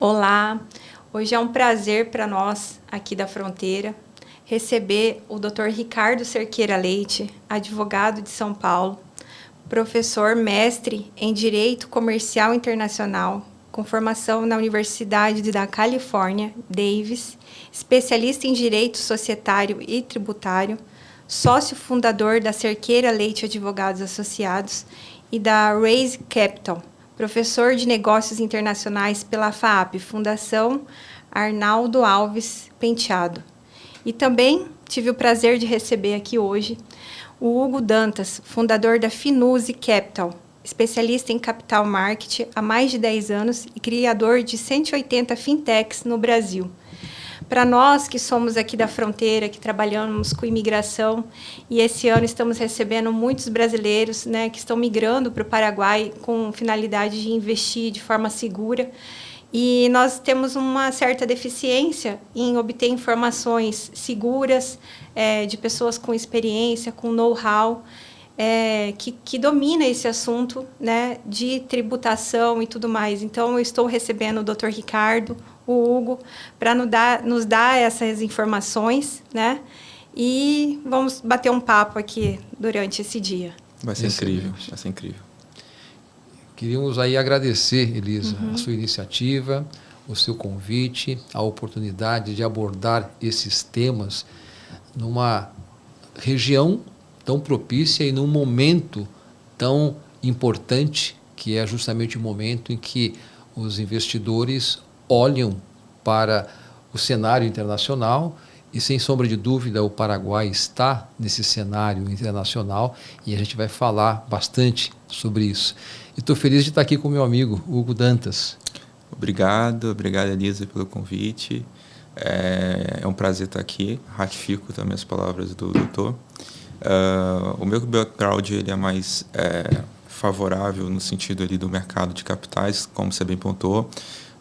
Olá, hoje é um prazer para nós aqui da Fronteira receber o Dr. Ricardo Cerqueira Leite, advogado de São Paulo, professor mestre em Direito Comercial Internacional, com formação na Universidade da Califórnia, Davis, especialista em Direito Societário e Tributário, sócio fundador da Cerqueira Leite Advogados Associados e da Raise Capital, professor de Negócios Internacionais pela FAAP, Fundação Arnaldo Alves Penteado. E também tive o prazer de receber aqui hoje o Hugo Dantas, fundador da Finuzi Capital, especialista em capital market há mais de 10 anos e criador de 180 fintechs no Brasil. Para nós que somos aqui da Fronteira, que trabalhamos com imigração, e esse ano estamos recebendo muitos brasileiros, né, que estão migrando para o Paraguai com finalidade de investir de forma segura, e nós temos uma certa deficiência em obter informações seguras, de pessoas com experiência, com know-how, que domina esse assunto, né, de tributação e tudo mais. Então, eu estou recebendo o Dr. Ricardo, o Hugo, para nos dar essas informações, né? E vamos bater um papo aqui durante esse dia. Vai ser incrível, vai ser incrível. Queríamos aí agradecer, Elisa, a sua iniciativa, o seu convite, a oportunidade de abordar esses temas numa região tão propícia e num momento tão importante, que é justamente o momento em que os investidores olham para o cenário internacional e, sem sombra de dúvida, o Paraguai está nesse cenário internacional e a gente vai falar bastante sobre isso. E estou feliz de estar aqui com o meu amigo Hugo Dantas. Obrigado, Elisa, pelo convite. É um prazer estar aqui. Ratifico também as palavras do doutor. O meu background ele é mais favorável no sentido ali do mercado de capitais, como você bem pontuou,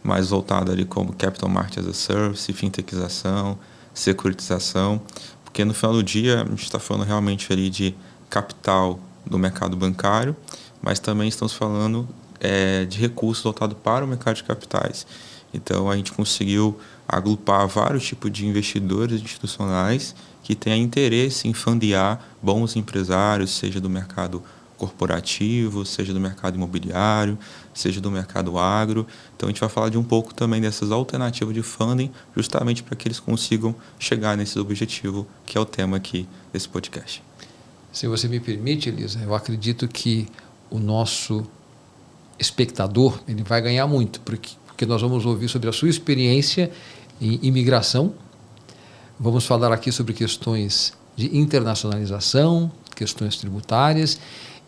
mais voltado ali como Capital Market as a Service, fintechização, securitização, porque no final do dia a gente está falando realmente ali de capital do mercado bancário, mas também estamos falando de recursos voltados para o mercado de capitais. Então a gente conseguiu agrupar vários tipos de investidores institucionais que têm interesse em fundear bons empresários, seja do mercado corporativo, seja do mercado imobiliário, seja do mercado agro. Então a gente vai falar de um pouco também dessas alternativas de funding, justamente para que eles consigam chegar nesse objetivo, que é o tema aqui desse podcast. Se você me permite, Elisa, eu acredito que o nosso espectador ele vai ganhar muito, porque nós vamos ouvir sobre a sua experiência em imigração, vamos falar aqui sobre questões de internacionalização, questões tributárias,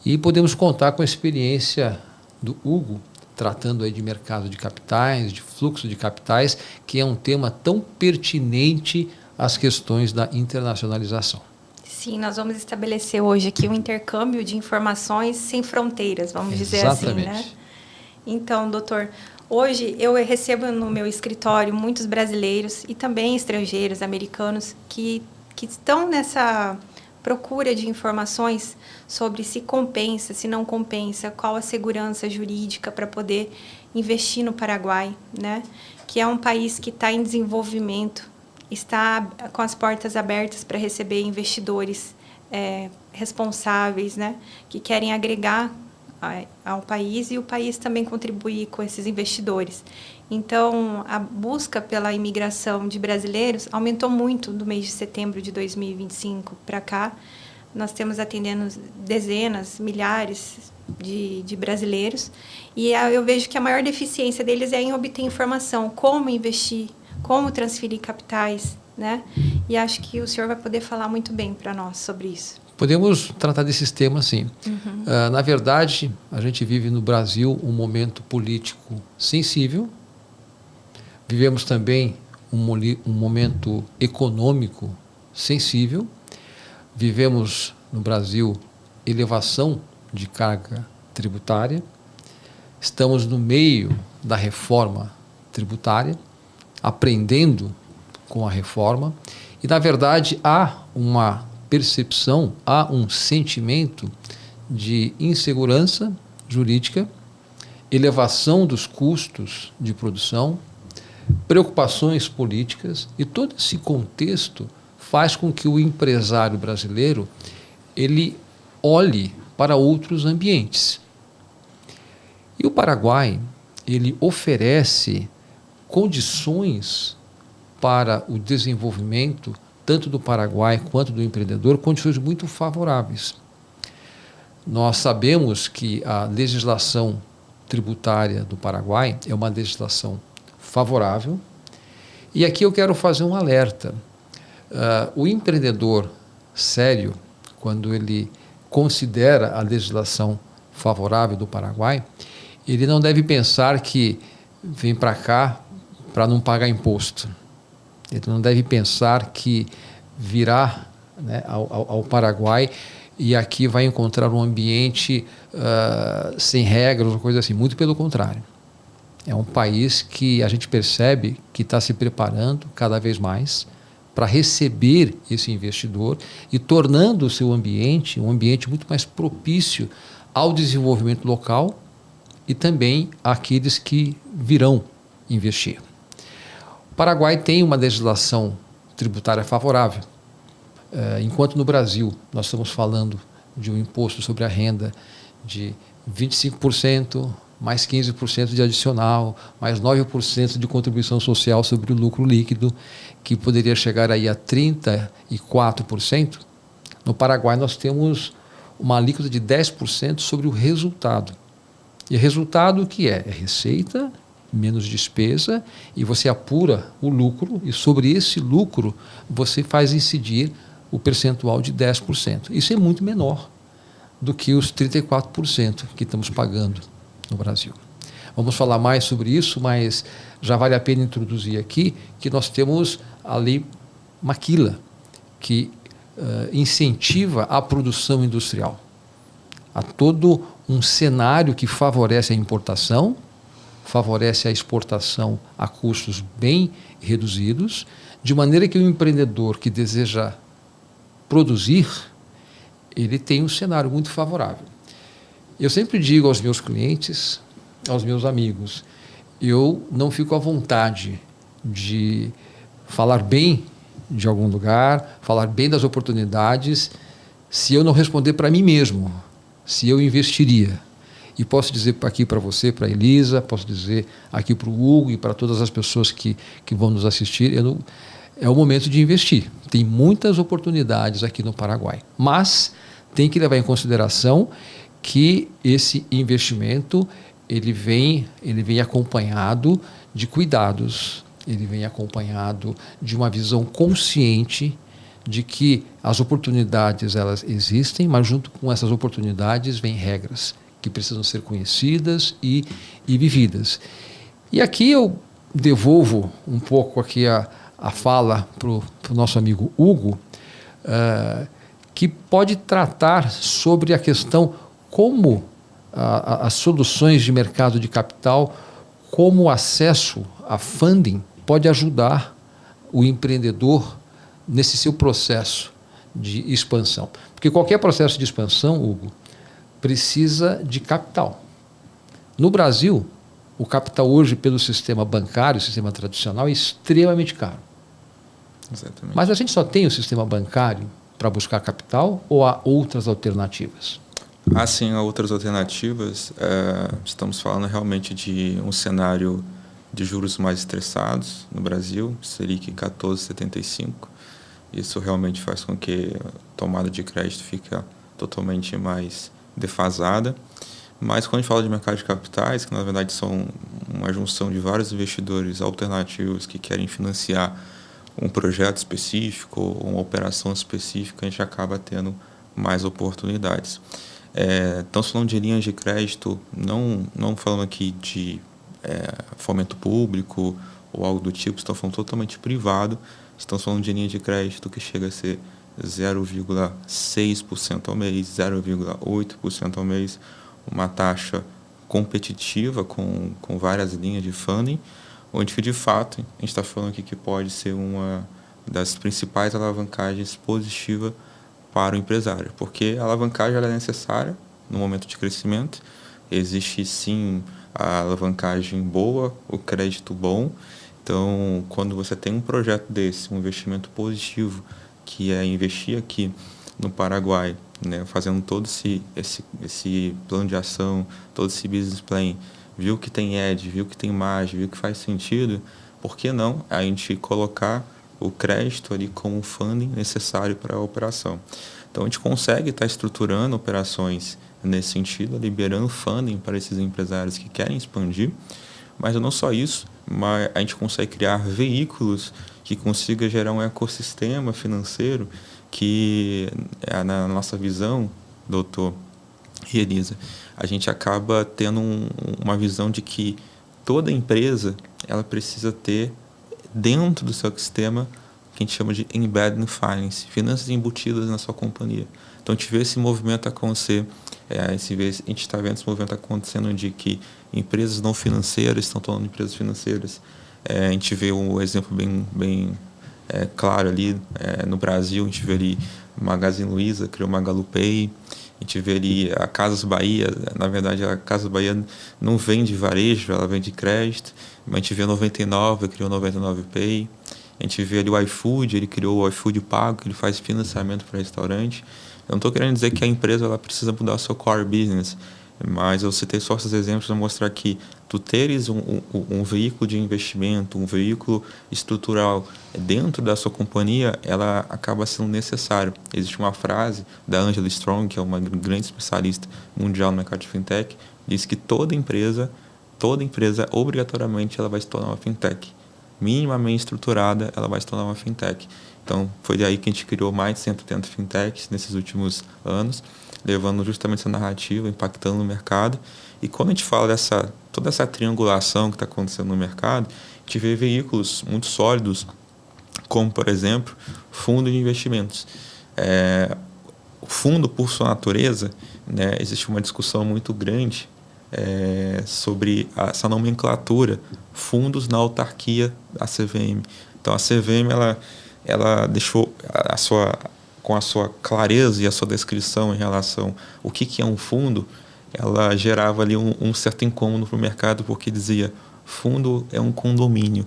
e podemos contar com a experiência do Hugo, tratando aí de mercado de capitais, de fluxo de capitais, que é um tema tão pertinente às questões da internacionalização. Sim, nós vamos estabelecer hoje aqui um intercâmbio de informações sem fronteiras, vamos dizer assim, né? Então, doutor, hoje eu recebo no meu escritório muitos brasileiros e também estrangeiros, americanos, que estão nessa procura de informações sobre se compensa, se não compensa, qual a segurança jurídica para poder investir no Paraguai, né? Que é um país que está em desenvolvimento, está com as portas abertas para receber investidores responsáveis, né? Que querem agregar ao país e o país também contribuir com esses investidores. Então, a busca pela imigração de brasileiros aumentou muito do mês de setembro de 2025 para cá. Nós temos atendendo dezenas, milhares de brasileiros e eu vejo que a maior deficiência deles é em obter informação, como investir, como transferir capitais, né? E acho que o senhor vai poder falar muito bem para nós sobre isso. Podemos tratar desses temas, sim. Na verdade, a gente vive no Brasil um momento político sensível. Vivemos também um momento econômico sensível. Vivemos no Brasil elevação de carga tributária. Estamos no meio da reforma tributária, aprendendo com a reforma. E, na verdade, há uma percepção, há um sentimento de insegurança jurídica, elevação dos custos de produção, preocupações políticas, e todo esse contexto faz com que o empresário brasileiro ele olhe para outros ambientes. E o Paraguai, ele oferece condições para o desenvolvimento, tanto do Paraguai quanto do empreendedor, condições muito favoráveis. Nós sabemos que a legislação tributária do Paraguai é uma legislação favorável, e aqui eu quero fazer um alerta. O empreendedor sério, quando ele considera a legislação favorável do Paraguai, ele não deve pensar que vem para cá para não pagar imposto. Ele não deve pensar que virá, né, ao Paraguai e aqui vai encontrar um ambiente sem regras ou coisa assim. Muito pelo contrário. É um país que a gente percebe que está se preparando cada vez mais para receber esse investidor e tornando o seu ambiente um ambiente muito mais propício ao desenvolvimento local e também àqueles que virão investir. O Paraguai tem uma legislação tributária favorável, enquanto no Brasil nós estamos falando de um imposto sobre a renda de 25%, mais 15% de adicional, mais 9% de contribuição social sobre o lucro líquido, que poderia chegar aí a 34%. No Paraguai nós temos uma alíquota de 10% sobre o resultado. E resultado o que é? É receita menos despesa, e você apura o lucro, e sobre esse lucro você faz incidir o percentual de 10%. Isso é muito menor do que os 34% que estamos pagando no Brasil. Vamos falar mais sobre isso, mas já vale a pena introduzir aqui que nós temos a Lei Maquila, que incentiva a produção industrial. Há todo um cenário que favorece a importação, favorece a exportação a custos bem reduzidos, de maneira que o empreendedor que deseja produzir, ele tem um cenário muito favorável. Eu sempre digo aos meus clientes, aos meus amigos, eu não fico à vontade de falar bem de algum lugar, falar bem das oportunidades, se eu não responder para mim mesmo, se eu investiria. E posso dizer aqui para você, para a Elisa, posso dizer aqui para o Hugo e para todas as pessoas que vão nos assistir, é o momento de investir. Tem muitas oportunidades aqui no Paraguai, mas tem que levar em consideração que esse investimento ele vem acompanhado de cuidados, ele vem acompanhado de uma visão consciente de que as oportunidades elas existem, mas junto com essas oportunidades vêm regras que precisam ser conhecidas e vividas. E aqui eu devolvo um pouco aqui a fala para o nosso amigo Hugo, que pode tratar sobre a questão como as soluções de mercado de capital, como o acesso a funding pode ajudar o empreendedor nesse seu processo de expansão. Porque qualquer processo de expansão, Hugo, precisa de capital. No Brasil, o capital hoje pelo sistema bancário, sistema tradicional, é extremamente caro. Exatamente. Mas a gente só tem o sistema bancário para buscar capital ou há outras alternativas? Há sim outras alternativas. Estamos falando realmente de um cenário de juros mais estressados no Brasil, Selic 14,75. Isso realmente faz com que a tomada de crédito fique totalmente mais defasada. Mas quando a gente fala de mercado de capitais, que na verdade são uma junção de vários investidores alternativos que querem financiar um projeto específico ou uma operação específica, a gente acaba tendo mais oportunidades. Estamos falando de linhas de crédito, não falando aqui de fomento público ou algo do tipo, estamos falando totalmente privado. Estamos falando de linha de crédito que chega a ser 0,6% ao mês, 0,8% ao mês, uma taxa competitiva com várias linhas de funding, onde de fato a gente está falando aqui que pode ser uma das principais alavancagens positivas para o empresário, porque a alavancagem ela é necessária no momento de crescimento. Existe sim a alavancagem boa, o crédito bom. Então, quando você tem um projeto desse, um investimento positivo, que é investir aqui no Paraguai, né, fazendo todo esse plano de ação, todo esse business plan, viu que tem edge, viu que tem margem, viu que faz sentido, por que não a gente colocar o crédito ali como funding necessário para a operação? Então, a gente consegue estar estruturando operações nesse sentido, liberando funding para esses empresários que querem expandir, mas não só isso, mas a gente consegue criar veículos que consiga gerar um ecossistema financeiro que, na nossa visão, doutor e Elisa, a gente acaba tendo uma visão de que toda empresa ela precisa ter dentro do seu ecossistema que a gente chama de embedded finance, finanças embutidas na sua companhia. Então a gente vê esse movimento acontecer, a gente está vendo esse movimento acontecendo de que empresas não financeiras estão tornando empresas financeiras. A gente vê um exemplo bem claro ali no Brasil, a gente vê ali Magazine Luiza criou o MagaluPay, a gente vê ali a Casas Bahia, na verdade a Casas Bahia não vende varejo, ela vende crédito, mas a gente vê a 99, criou o 99Pay, a gente vê ali o iFood, ele criou o iFood Pago, que ele faz financiamento para restaurante. Eu não estou querendo dizer que a empresa ela precisa mudar o seu core business, mas eu citei só esses exemplos para mostrar que tu teres um veículo de investimento, um veículo estrutural dentro da sua companhia, ela acaba sendo necessário. Existe uma frase da Angela Strong, que é uma grande especialista mundial no mercado de fintech, diz que toda empresa obrigatoriamente ela vai se tornar uma fintech. Minimamente estruturada, ela vai se tornar uma fintech. Então, foi daí que a gente criou mais de 180 fintechs nesses últimos anos, levando justamente essa narrativa, impactando no mercado. E quando a gente fala toda essa triangulação que está acontecendo no mercado, a gente vê veículos muito sólidos, como, por exemplo, fundo de investimentos. O fundo, por sua natureza, né, existe uma discussão muito grande sobre essa nomenclatura, fundos na autarquia da CVM. Então, a CVM, ela deixou com a sua clareza e a sua descrição em relação ao que é um fundo, ela gerava ali um certo incômodo para o mercado, porque dizia, fundo é um condomínio.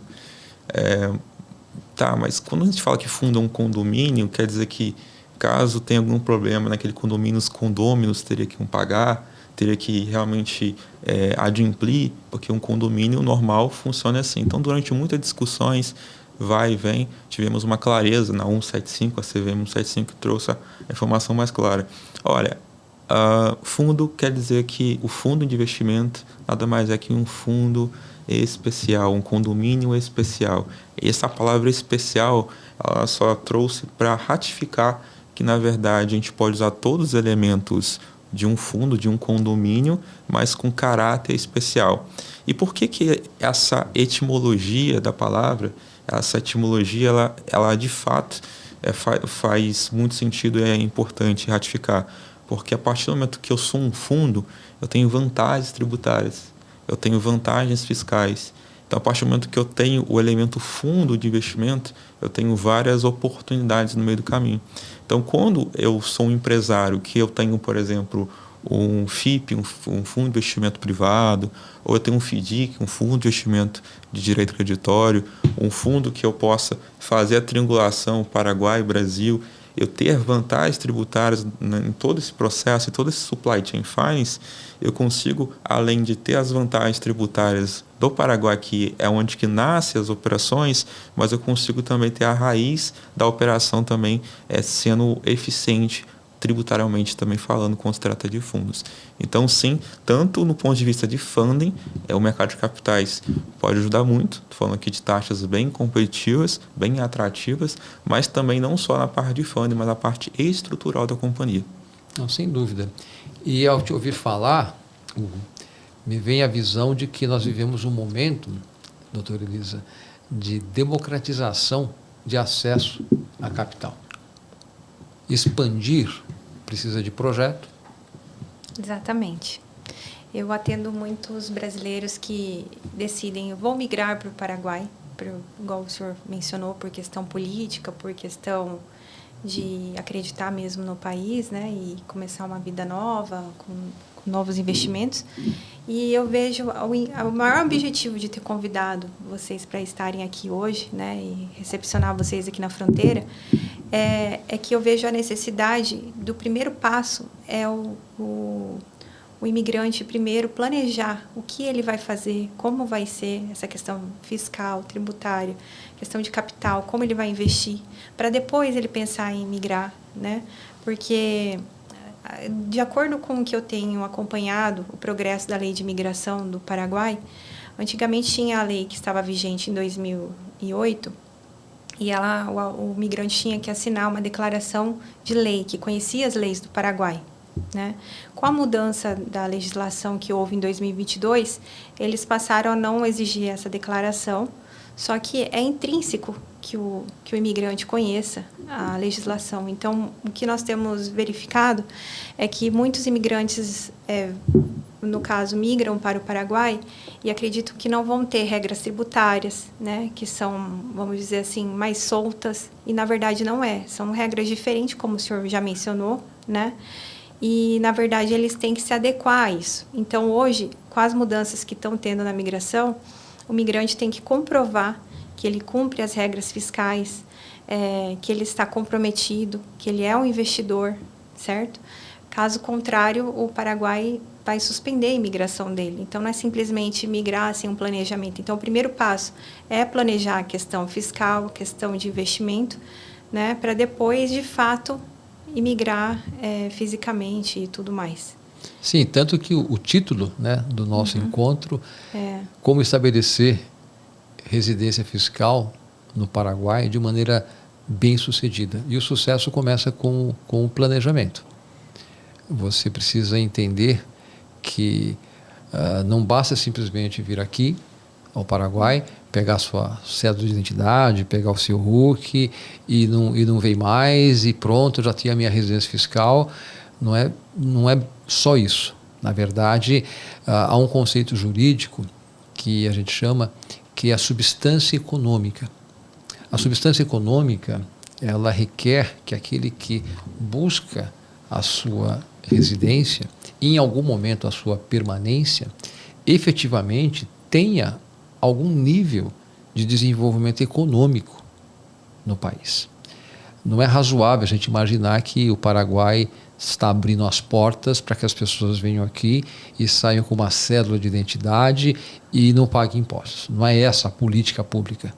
Mas quando a gente fala que fundo é um condomínio, quer dizer que caso tenha algum problema naquele condomínio, os condôminos teriam que pagar, teria que realmente adimplir, porque um condomínio normal funciona assim. Então, durante muitas discussões, vai e vem, tivemos uma clareza na 175, a CVM 175 que trouxe a informação mais clara. Olha, fundo quer dizer que o fundo de investimento nada mais é que um fundo especial, um condomínio especial. Essa palavra especial, ela só trouxe para ratificar que, na verdade, a gente pode usar todos os elementos de um fundo, de um condomínio, mas com caráter especial. E por que essa etimologia da palavra, essa etimologia, ela de fato faz muito sentido e é importante ratificar? Porque a partir do momento que eu sou um fundo, eu tenho vantagens tributárias, eu tenho vantagens fiscais. Então, a partir do momento que eu tenho o elemento fundo de investimento, eu tenho várias oportunidades no meio do caminho. Então, quando eu sou um empresário que eu tenho, por exemplo, um FIP, um fundo de investimento privado, ou eu tenho um FDIC, um fundo de investimento de direito creditório, um fundo que eu possa fazer a triangulação Paraguai e Brasil, eu ter vantagens tributárias em todo esse processo, em todo esse supply chain finance, eu consigo, além de ter as vantagens tributárias do Paraguai, que é onde que nascem as operações, mas eu consigo também ter a raiz da operação também sendo eficiente tributariamente também falando quando se trata de fundos. Então, sim, tanto no ponto de vista de funding, o mercado de capitais pode ajudar muito, estou falando aqui de taxas bem competitivas, bem atrativas, mas também não só na parte de funding, mas na parte estrutural da companhia. Não, sem dúvida. E ao te ouvir falar, Hugo, me vem a visão de que nós vivemos um momento, doutora Elisa, de democratização de acesso a capital. Expandir precisa de projeto. Exatamente. Eu atendo muitos brasileiros que decidem, vou migrar para o Paraguai, igual o senhor mencionou, por questão política, por questão de acreditar mesmo no país, né, e começar uma vida nova, com novos investimentos. E eu vejo o maior objetivo de ter convidado vocês para estarem aqui hoje, né, e recepcionar vocês aqui na fronteira, é que eu vejo a necessidade do primeiro passo é o imigrante primeiro planejar o que ele vai fazer, como vai ser essa questão fiscal, tributária, questão de capital, como ele vai investir, para depois ele pensar em migrar, né? Porque, de acordo com o que eu tenho acompanhado, o progresso da lei de imigração do Paraguai, antigamente tinha a lei que estava vigente em 2008, e o migrante tinha que assinar uma declaração de lei, que conhecia as leis do Paraguai, né? Com a mudança da legislação que houve em 2022, eles passaram a não exigir essa declaração, só que é intrínseco que o imigrante conheça a legislação. Então, o que nós temos verificado é que muitos imigrantes, no caso, migram para o Paraguai e acredito que não vão ter regras tributárias, né, que são, vamos dizer assim, mais soltas, e na verdade não são regras diferentes, como o senhor já mencionou, né? E, na verdade, eles têm que se adequar a isso. Então, hoje, com as mudanças que estão tendo na migração, o migrante tem que comprovar que ele cumpre as regras fiscais, que ele está comprometido, que ele é um investidor, certo? Caso contrário, o Paraguai vai suspender a imigração dele. Então, não é simplesmente migrar sem um planejamento. Então, o primeiro passo é planejar a questão fiscal, a questão de investimento, né, para depois, de fato, imigrar fisicamente e tudo mais. Sim, tanto que o título, né, do nosso encontro, como estabelecer residência fiscal no Paraguai de maneira bem sucedida. E o sucesso começa com o planejamento. Você precisa entender que não basta simplesmente vir aqui ao Paraguai, pegar sua cédula de identidade, pegar o seu RUC e não vem mais e pronto, já tinha a minha residência fiscal. Não é só isso. Na verdade, há um conceito jurídico que a gente chama que é a substância econômica. A substância econômica, ela requer que aquele que busca a sua residência, em algum momento a sua permanência, efetivamente tenha algum nível de desenvolvimento econômico no país. Não é razoável a gente imaginar que o Paraguai está abrindo as portas para que as pessoas venham aqui e saiam com uma cédula de identidade e não paguem impostos. Não é essa a política pública.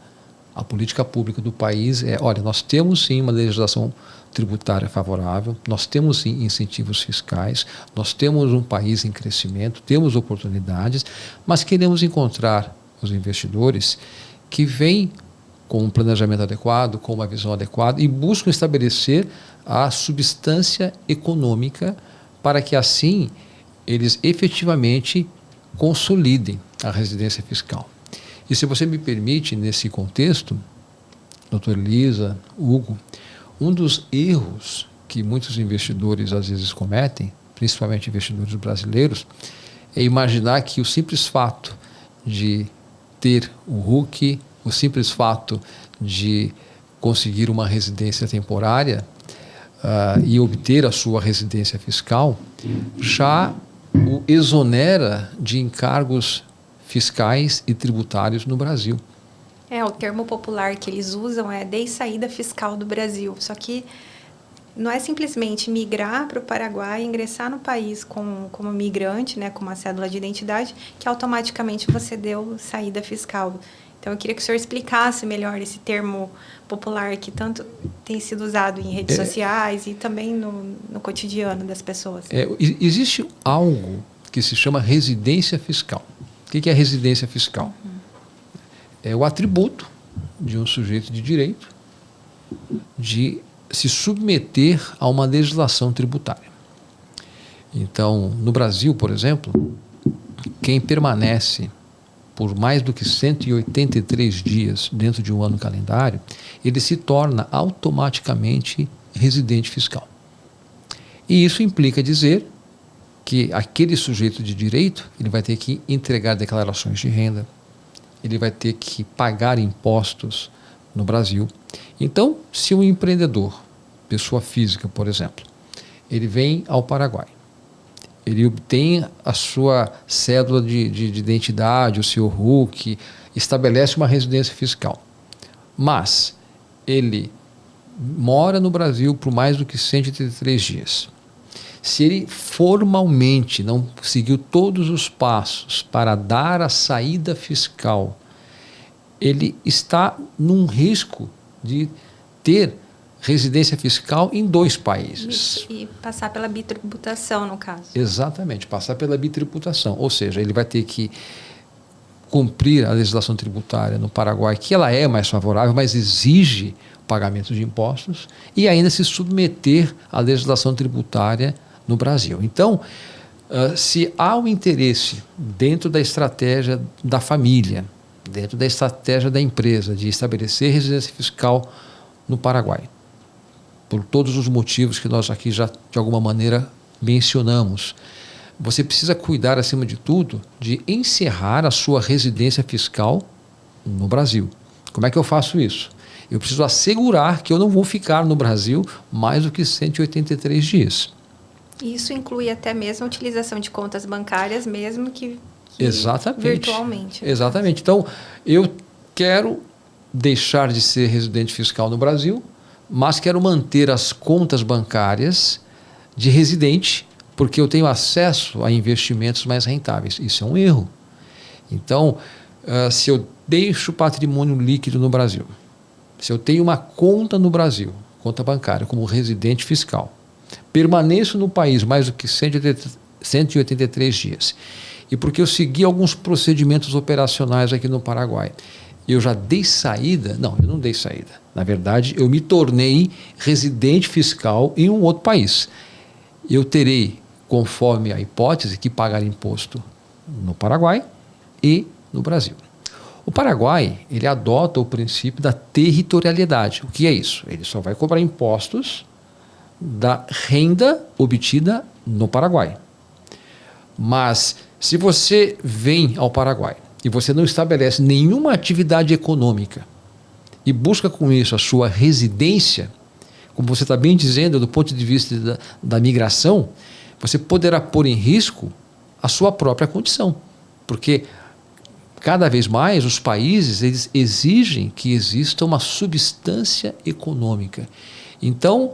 A política pública do país olha, nós temos sim uma legislação tributária favorável, nós temos sim incentivos fiscais, nós temos um país em crescimento, temos oportunidades, mas queremos encontrar os investidores que vêm com um planejamento adequado, com uma visão adequada e buscam estabelecer a substância econômica para que assim eles efetivamente consolidem a residência fiscal. E se você me permite, nesse contexto, doutor Elisa, Hugo, um dos erros que muitos investidores às vezes cometem, principalmente investidores brasileiros, é imaginar que o simples fato de ter o RUC, o simples fato de conseguir uma residência temporária e obter a sua residência fiscal, já o exonera de encargos fiscais e tributários no Brasil. O termo popular que eles usam é de saída fiscal do Brasil. Só que não é simplesmente migrar para o Paraguai, ingressar no país como migrante, né, com uma cédula de identidade, que automaticamente você deu saída fiscal. Então, eu queria que o senhor explicasse melhor esse termo popular que tanto tem sido usado em redes sociais e também no cotidiano das pessoas. Existe algo que se chama residência fiscal. O que é residência fiscal? É o atributo de um sujeito de direito de se submeter a uma legislação tributária. Então, no Brasil, por exemplo, quem permanece por mais do que 183 dias dentro de um ano calendário, ele se torna automaticamente residente fiscal. E isso implica dizer que aquele sujeito de direito, ele vai ter que entregar declarações de renda, ele vai ter que pagar impostos no Brasil. Então, se um empreendedor, pessoa física, por exemplo, ele vem ao Paraguai, ele obtém a sua cédula de identidade, o seu RUC, estabelece uma residência fiscal. Mas ele mora no Brasil por mais do que 183 dias. Se ele formalmente não seguiu todos os passos para dar a saída fiscal, ele está num risco de ter residência fiscal em 2 países. E passar pela bitributação, no caso. Exatamente, passar pela bitributação. Ou seja, ele vai ter que cumprir a legislação tributária no Paraguai, que ela é mais favorável, mas exige pagamento de impostos, e ainda se submeter à legislação tributária no Brasil. Então, se há um interesse dentro da estratégia da família, dentro da estratégia da empresa de estabelecer residência fiscal no Paraguai, por todos os motivos que nós aqui já de alguma maneira mencionamos, você precisa cuidar, acima de tudo, de encerrar a sua residência fiscal no Brasil. Como é que eu faço isso? Eu preciso assegurar que eu não vou ficar no Brasil mais do que 183 dias. Isso inclui até mesmo a utilização de contas bancárias, mesmo que Exatamente. Virtualmente. Exatamente. Então, eu quero deixar de ser residente fiscal no Brasil, mas quero manter as contas bancárias de residente, porque eu tenho acesso a investimentos mais rentáveis. Isso é um erro. Então, se eu deixo patrimônio líquido no Brasil, se eu tenho uma conta no Brasil, conta bancária, como residente fiscal, permaneço no país mais do que 183 dias, e porque eu segui alguns procedimentos operacionais aqui no Paraguai, eu já dei saída? Não, eu não dei saída. Na verdade, eu me tornei residente fiscal em um outro país. Eu terei, conforme a hipótese, que pagar imposto no Paraguai e no Brasil. O Paraguai, ele adota o princípio da territorialidade. O que é isso? Ele só vai cobrar impostos da renda obtida no Paraguai. Mas, se você vem ao Paraguai e você não estabelece nenhuma atividade econômica e busca com isso a sua residência, como você está bem dizendo, do ponto de vista da migração, você poderá pôr em risco a sua própria condição. Porque cada vez mais os países eles exigem que exista uma substância econômica. Então,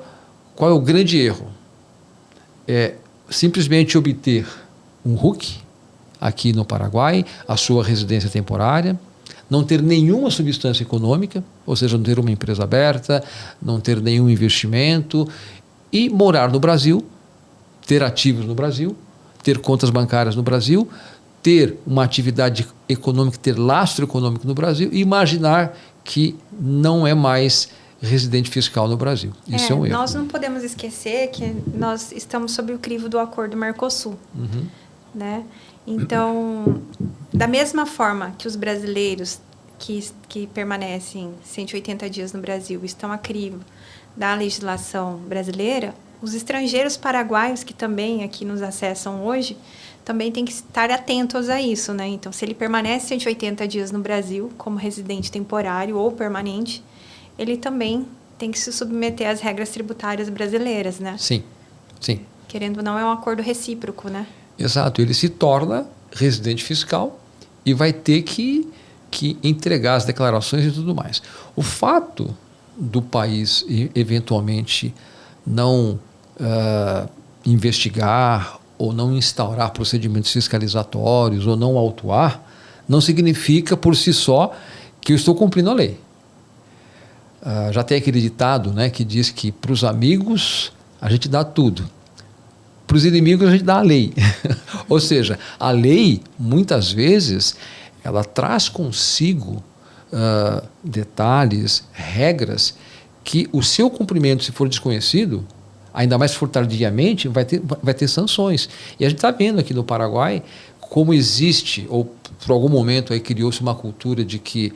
qual é o grande erro? É simplesmente obter um RUC aqui no Paraguai, a sua residência temporária, não ter nenhuma substância econômica, ou seja, não ter uma empresa aberta, não ter nenhum investimento e morar no Brasil, ter ativos no Brasil, ter contas bancárias no Brasil, ter uma atividade econômica, ter lastro econômico no Brasil e imaginar que não é mais residente fiscal no Brasil. Isso é um erro. Nós não podemos esquecer que nós estamos sob o crivo do Acordo Mercosul. Uhum. Né? Então, da mesma forma que os brasileiros que permanecem 180 dias no Brasil estão a crivo da legislação brasileira, os estrangeiros paraguaios que também aqui nos acessam hoje também têm que estar atentos a isso, né? Então, se ele permanece 180 dias no Brasil como residente temporário ou permanente, ele também tem que se submeter às regras tributárias brasileiras, né? Sim, sim. Querendo ou não, é um acordo recíproco, né? Exato, ele se torna residente fiscal e vai ter que entregar as declarações e tudo mais. O fato do país eventualmente não investigar ou não instaurar procedimentos fiscalizatórios ou não autuar, não significa por si só que eu estou cumprindo a lei. Já tem aquele ditado, né, que diz que para os amigos a gente dá tudo. Para os inimigos a gente dá a lei. Ou seja, a lei, muitas vezes, ela traz consigo detalhes, regras, que o seu cumprimento, se for desconhecido, ainda mais se for tardiamente, vai ter sanções. E a gente está vendo aqui no Paraguai como existe, ou por algum momento aí criou-se uma cultura de que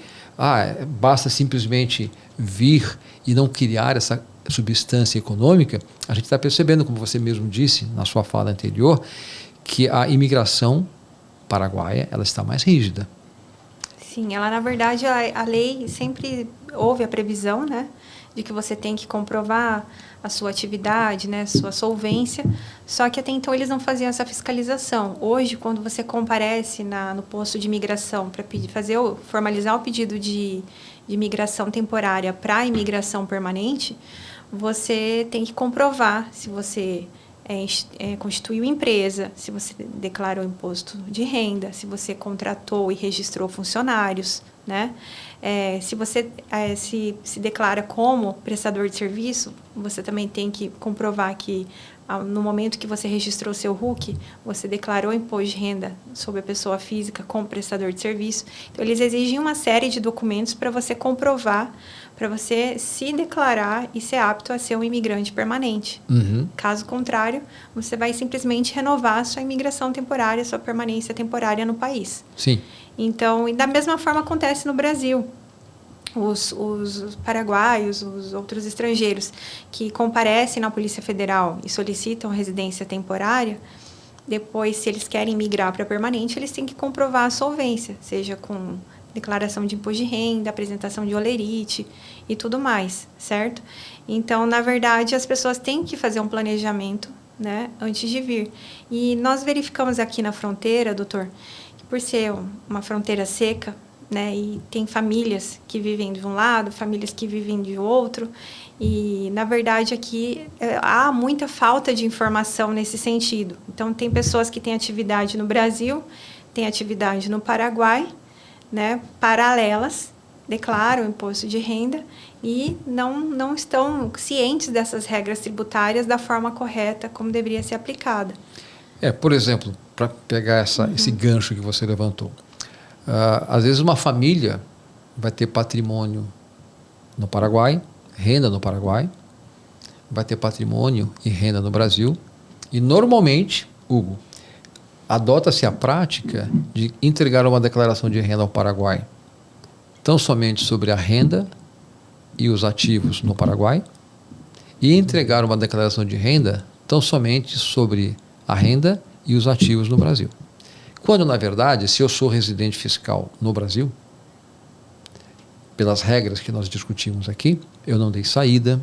basta simplesmente vir e não criar essa substância econômica. A gente está percebendo, como você mesmo disse na sua fala anterior, que a imigração paraguaia ela está mais rígida. Sim, ela na verdade a lei sempre houve a previsão, né, de que você tem que comprovar a sua atividade, né, sua solvência, só que até então eles não faziam essa fiscalização. Hoje, quando você comparece no posto de imigração para formalizar o pedido de imigração temporária para imigração permanente, você tem que comprovar se você constituiu empresa, se você declarou imposto de renda, se você contratou e registrou funcionários, né? Se você se declara como prestador de serviço, você também tem que comprovar que no momento que você registrou seu RUC, você declarou imposto de renda sobre a pessoa física como prestador de serviço. Então, eles exigem uma série de documentos para você comprovar, para você se declarar e ser apto a ser um imigrante permanente. Uhum. Caso contrário, você vai simplesmente renovar a sua imigração temporária, sua permanência temporária no país. Sim. Então, e da mesma forma acontece no Brasil. Os paraguaios, os outros estrangeiros que comparecem na Polícia Federal e solicitam residência temporária, depois, se eles querem migrar para permanente, eles têm que comprovar a solvência, seja com declaração de imposto de renda, apresentação de holerite e tudo mais, certo? Então, na verdade, as pessoas têm que fazer um planejamento, né, antes de vir. E nós verificamos aqui na fronteira, doutor, que por ser uma fronteira seca, né, e tem famílias que vivem de um lado, famílias que vivem de outro, e na verdade aqui há muita falta de informação nesse sentido. Então tem pessoas que têm atividade no Brasil, têm atividade no Paraguai, né, paralelas, declaram imposto de renda e não estão cientes dessas regras tributárias da forma correta como deveria ser aplicada. Por exemplo, para pegar esse gancho que você levantou, às vezes uma família vai ter patrimônio no Paraguai, renda no Paraguai, vai ter patrimônio e renda no Brasil, e normalmente, Hugo, adota-se a prática de entregar uma declaração de renda ao Paraguai, tão somente sobre a renda e os ativos no Paraguai, e entregar uma declaração de renda tão somente sobre a renda e os ativos no Brasil. Quando, na verdade, se eu sou residente fiscal no Brasil, pelas regras que nós discutimos aqui, eu não dei saída,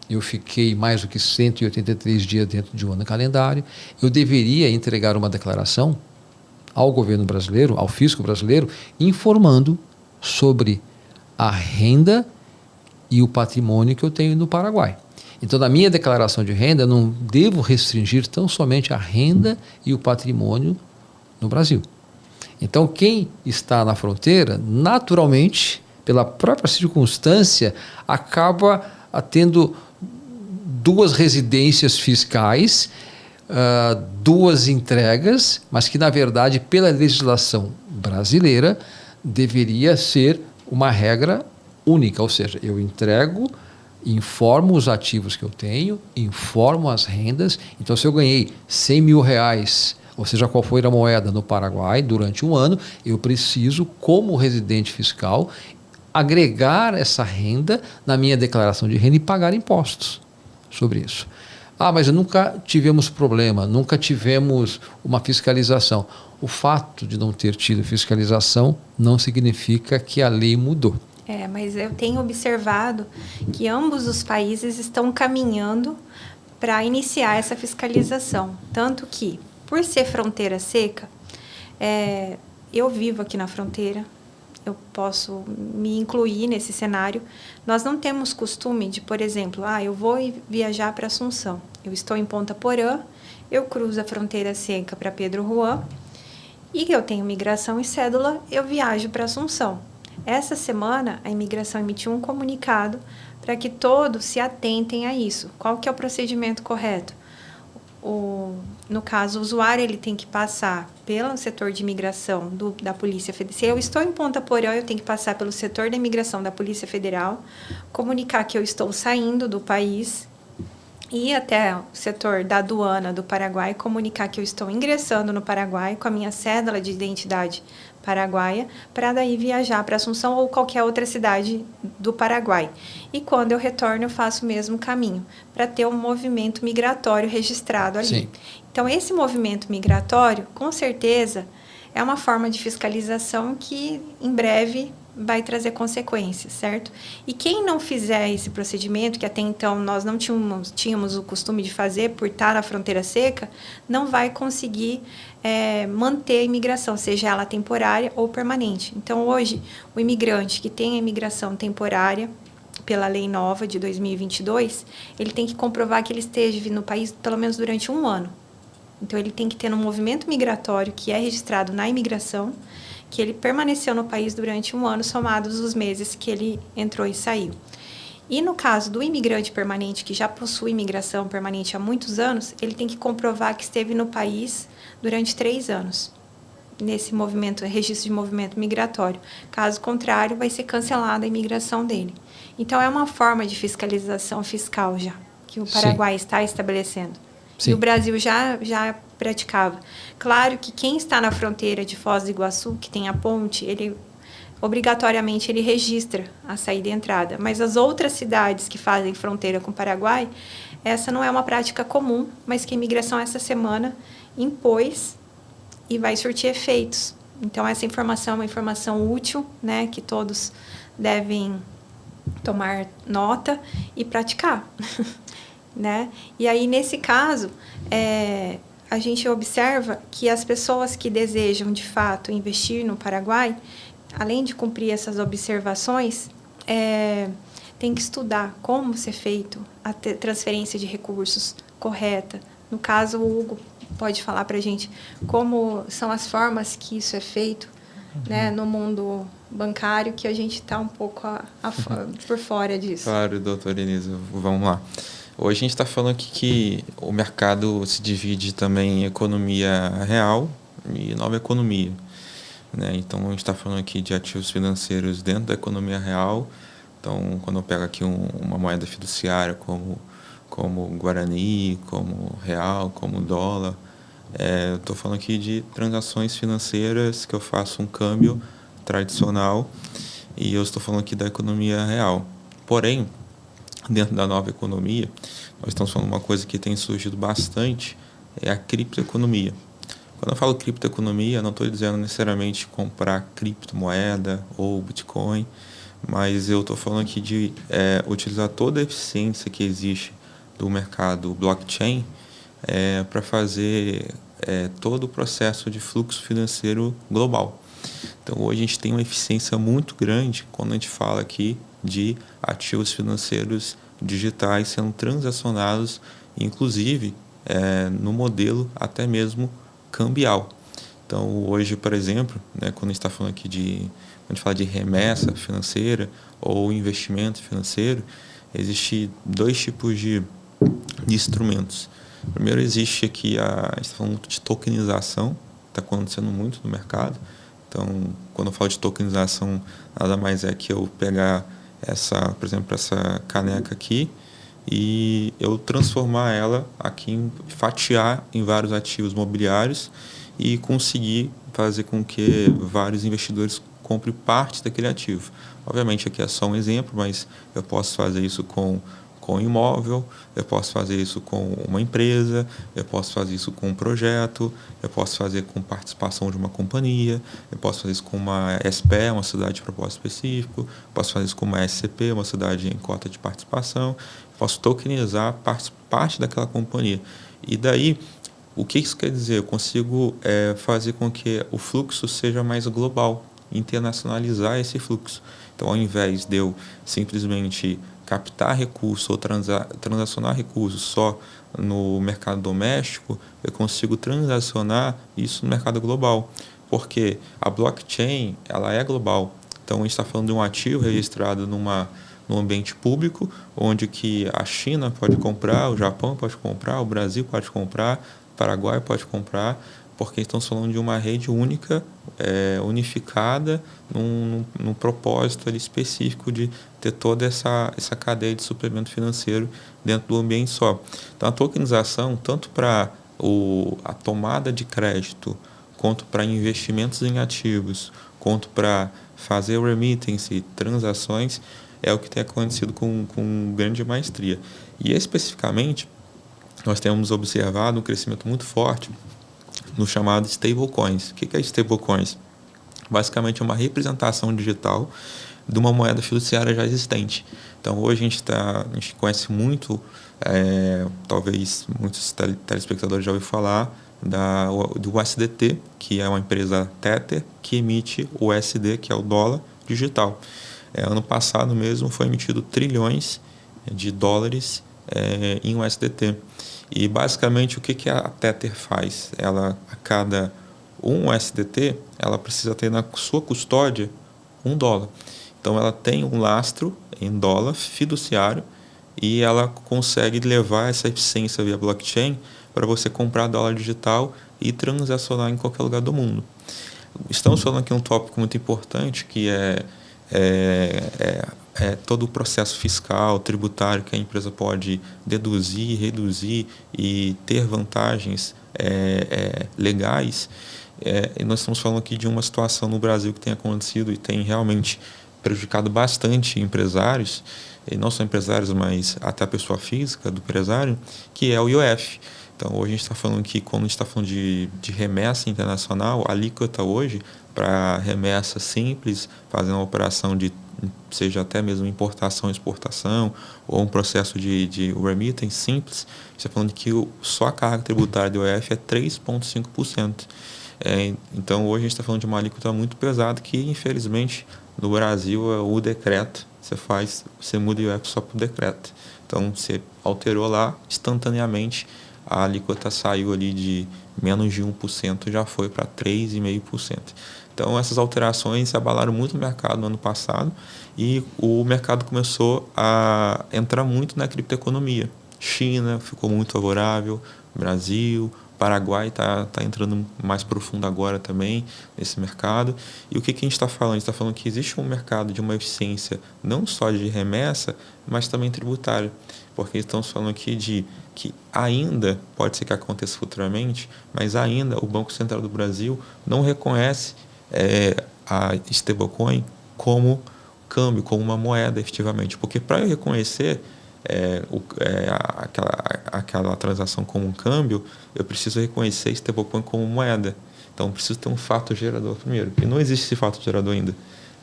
eu fiquei mais do que 183 dias dentro de um ano calendário, eu deveria entregar uma declaração ao governo brasileiro, ao fisco brasileiro, informando sobre a renda e o patrimônio que eu tenho no Paraguai. Então, na minha declaração de renda, eu não devo restringir tão somente a renda e o patrimônio no Brasil. Então, quem está na fronteira, naturalmente, pela própria circunstância, acaba tendo duas residências fiscais, duas entregas, mas que, na verdade, pela legislação brasileira, deveria ser uma regra única, ou seja, eu entrego, informo os ativos que eu tenho, informo as rendas. Então, se eu ganhei 100 mil reais, ou seja, qual foi a moeda no Paraguai durante um ano, eu preciso, como residente fiscal, agregar essa renda na minha declaração de renda e pagar impostos sobre isso. Mas nunca tivemos problema, nunca tivemos uma fiscalização. O fato de não ter tido fiscalização não significa que a lei mudou. Mas eu tenho observado que ambos os países estão caminhando para iniciar essa fiscalização. Tanto que, por ser fronteira seca, eu vivo aqui na fronteira, eu posso me incluir nesse cenário. Nós não temos costume de, por exemplo, eu vou viajar para Assunção. Eu estou em Ponta Porã, eu cruzo a fronteira seca para Pedro Juan e eu tenho migração e cédula, eu viajo para Assunção. Essa semana, a imigração emitiu um comunicado para que todos se atentem a isso. Qual que é o procedimento correto? No caso, o usuário ele tem que passar pelo setor de imigração da Polícia Federal. Se eu estou em Ponta Porã, eu tenho que passar pelo setor da imigração da Polícia Federal, comunicar que eu estou saindo do país, ir até o setor da aduana do Paraguai, comunicar que eu estou ingressando no Paraguai com a minha cédula de identidade paraguaia, para daí viajar para Assunção ou qualquer outra cidade do Paraguai. E quando eu retorno, eu faço o mesmo caminho, para ter um movimento migratório registrado ali. Sim. Então, esse movimento migratório, com certeza, é uma forma de fiscalização que, em breve, vai trazer consequências, certo? E quem não fizer esse procedimento, que até então nós não tínhamos o costume de fazer por estar na fronteira seca, não vai conseguir manter a imigração, seja ela temporária ou permanente. Então, hoje, o imigrante que tem a imigração temporária, pela lei nova de 2022, ele tem que comprovar que ele esteja no país pelo menos durante 1 ano. Então, ele tem que ter um movimento migratório que é registrado na imigração, que ele permaneceu no país durante 1 ano, somados os meses que ele entrou e saiu. E no caso do imigrante permanente, que já possui imigração permanente há muitos anos, ele tem que comprovar que esteve no país durante 3 anos, nesse registro de movimento migratório. Caso contrário, vai ser cancelada a imigração dele. Então, é uma forma de fiscalização fiscal já, que o Paraguai está estabelecendo. Sim. E o Brasil já praticava. Claro que quem está na fronteira de Foz do Iguaçu, que tem a ponte, obrigatoriamente ele registra a saída e entrada. Mas as outras cidades que fazem fronteira com o Paraguai, essa não é uma prática comum, mas que a imigração essa semana impôs e vai surtir efeitos. Então, essa informação é uma informação útil, né, que todos devem tomar nota e praticar. Né? E aí, nesse caso, a gente observa que as pessoas que desejam, de fato, investir no Paraguai, além de cumprir essas observações, tem que estudar como ser feito a transferência de recursos correta. No caso, o Hugo pode falar para a gente como são as formas que isso é feito, né, no mundo bancário, que a gente está um pouco por fora disso. Claro, doutora Inês, vamos lá. Hoje a gente está falando aqui que o mercado se divide também em economia real e nova economia, né? Então, a gente está falando aqui de ativos financeiros dentro da economia real. Então, quando eu pego aqui uma moeda fiduciária como Guarani, como real, como dólar, eu estou falando aqui de transações financeiras que eu faço um câmbio tradicional e eu estou falando aqui da economia real. Porém, dentro da nova economia, nós estamos falando uma coisa que tem surgido bastante, é a criptoeconomia. Quando eu falo criptoeconomia, não estou dizendo necessariamente comprar criptomoeda ou Bitcoin, mas eu estou falando aqui de utilizar toda a eficiência que existe do mercado blockchain para fazer todo o processo de fluxo financeiro global. Então, hoje a gente tem uma eficiência muito grande quando a gente fala aqui de ativos financeiros digitais sendo transacionados, inclusive no modelo até mesmo cambial. Então, hoje, por exemplo, né, quando a gente está falando aqui quando a gente fala de remessa financeira ou investimento financeiro, existem 2 tipos de instrumentos. Primeiro, existe aqui a gente está falando muito de tokenização, está acontecendo muito no mercado. Então, quando eu falo de tokenização, nada mais é que eu pegar por exemplo, essa caneca aqui e eu transformar ela aqui, fatiar em vários ativos mobiliários e conseguir fazer com que vários investidores comprem parte daquele ativo. Obviamente, aqui é só um exemplo, mas eu posso fazer isso com imóvel, eu posso fazer isso com uma empresa, eu posso fazer isso com um projeto, eu posso fazer com participação de uma companhia, eu posso fazer isso com uma SPE, uma sociedade de propósito específico, eu posso fazer isso com uma SCP, uma sociedade em cota de participação, eu posso tokenizar parte daquela companhia. E daí, o que isso quer dizer? Eu consigo fazer com que o fluxo seja mais global, internacionalizar esse fluxo. Então, ao invés de eu simplesmente captar recursos ou transacionar recursos só no mercado doméstico, eu consigo transacionar isso no mercado global, porque a blockchain ela é global. Então, a gente está falando de um ativo registrado num ambiente público, onde que a China pode comprar, o Japão pode comprar, o Brasil pode comprar, o Paraguai pode comprar, porque estamos falando de uma rede única, unificada, num propósito ali específico de ter toda essa cadeia de suplemento financeiro dentro do ambiente só. Então, a tokenização, tanto para a tomada de crédito, quanto para investimentos em ativos, quanto para fazer remittance, transações, é o que tem acontecido com grande maestria. E, especificamente, nós temos observado um crescimento muito forte no chamado stablecoins. O que é stablecoins? basicamente é uma representação digital de uma moeda fiduciária já existente. Então, hoje a gente conhece muito, talvez muitos telespectadores já ouviram falar, do USDT, que é uma empresa Tether, que emite o USD, que é o dólar digital. Ano passado mesmo foi emitido trilhões de dólares em USDT. E, basicamente, o que a Tether faz? Ela, a cada USDT, ela precisa ter na sua custódia $1. Então, ela tem um lastro em dólar fiduciário e ela consegue levar essa eficiência via blockchain para você comprar dólar digital e transacionar em qualquer lugar do mundo. Estamos falando aqui um tópico muito importante, que é todo o processo fiscal, tributário que a empresa pode deduzir, reduzir e ter vantagens legais. E nós estamos falando aqui de uma situação no Brasil que tem acontecido e tem realmente prejudicado bastante empresários, e não só empresários, mas até a pessoa física do empresário, que é o IOF. Então, hoje a gente está falando que, quando a gente está falando de remessa internacional, a alíquota hoje, para remessa simples, fazendo uma operação de, seja até mesmo importação, exportação, ou um processo de remittance simples, a gente está falando que só a carga tributária do IOF é 3,5%. Então, hoje a gente está falando de uma alíquota muito pesada que, infelizmente, no Brasil, é o decreto. Você muda o IOF só por decreto. Então, você alterou lá, instantaneamente, a alíquota saiu ali de menos de 1%, já foi para 3,5%. Então, essas alterações abalaram muito o mercado no ano passado e o mercado começou a entrar muito na criptoeconomia. China ficou muito favorável, Brasil, Paraguai está entrando mais profundo agora também nesse mercado. E o que a gente está falando? A gente está falando que existe um mercado de uma eficiência não só de remessa, mas também tributária. Porque estamos falando aqui de que ainda, pode ser que aconteça futuramente, mas ainda o Banco Central do Brasil não reconhece a stablecoin como câmbio, como uma moeda efetivamente. Porque para eu reconhecer aquela transação como um câmbio, eu preciso reconhecer stablecoin como moeda. Então, preciso ter um fato gerador primeiro. E não existe esse fato gerador ainda.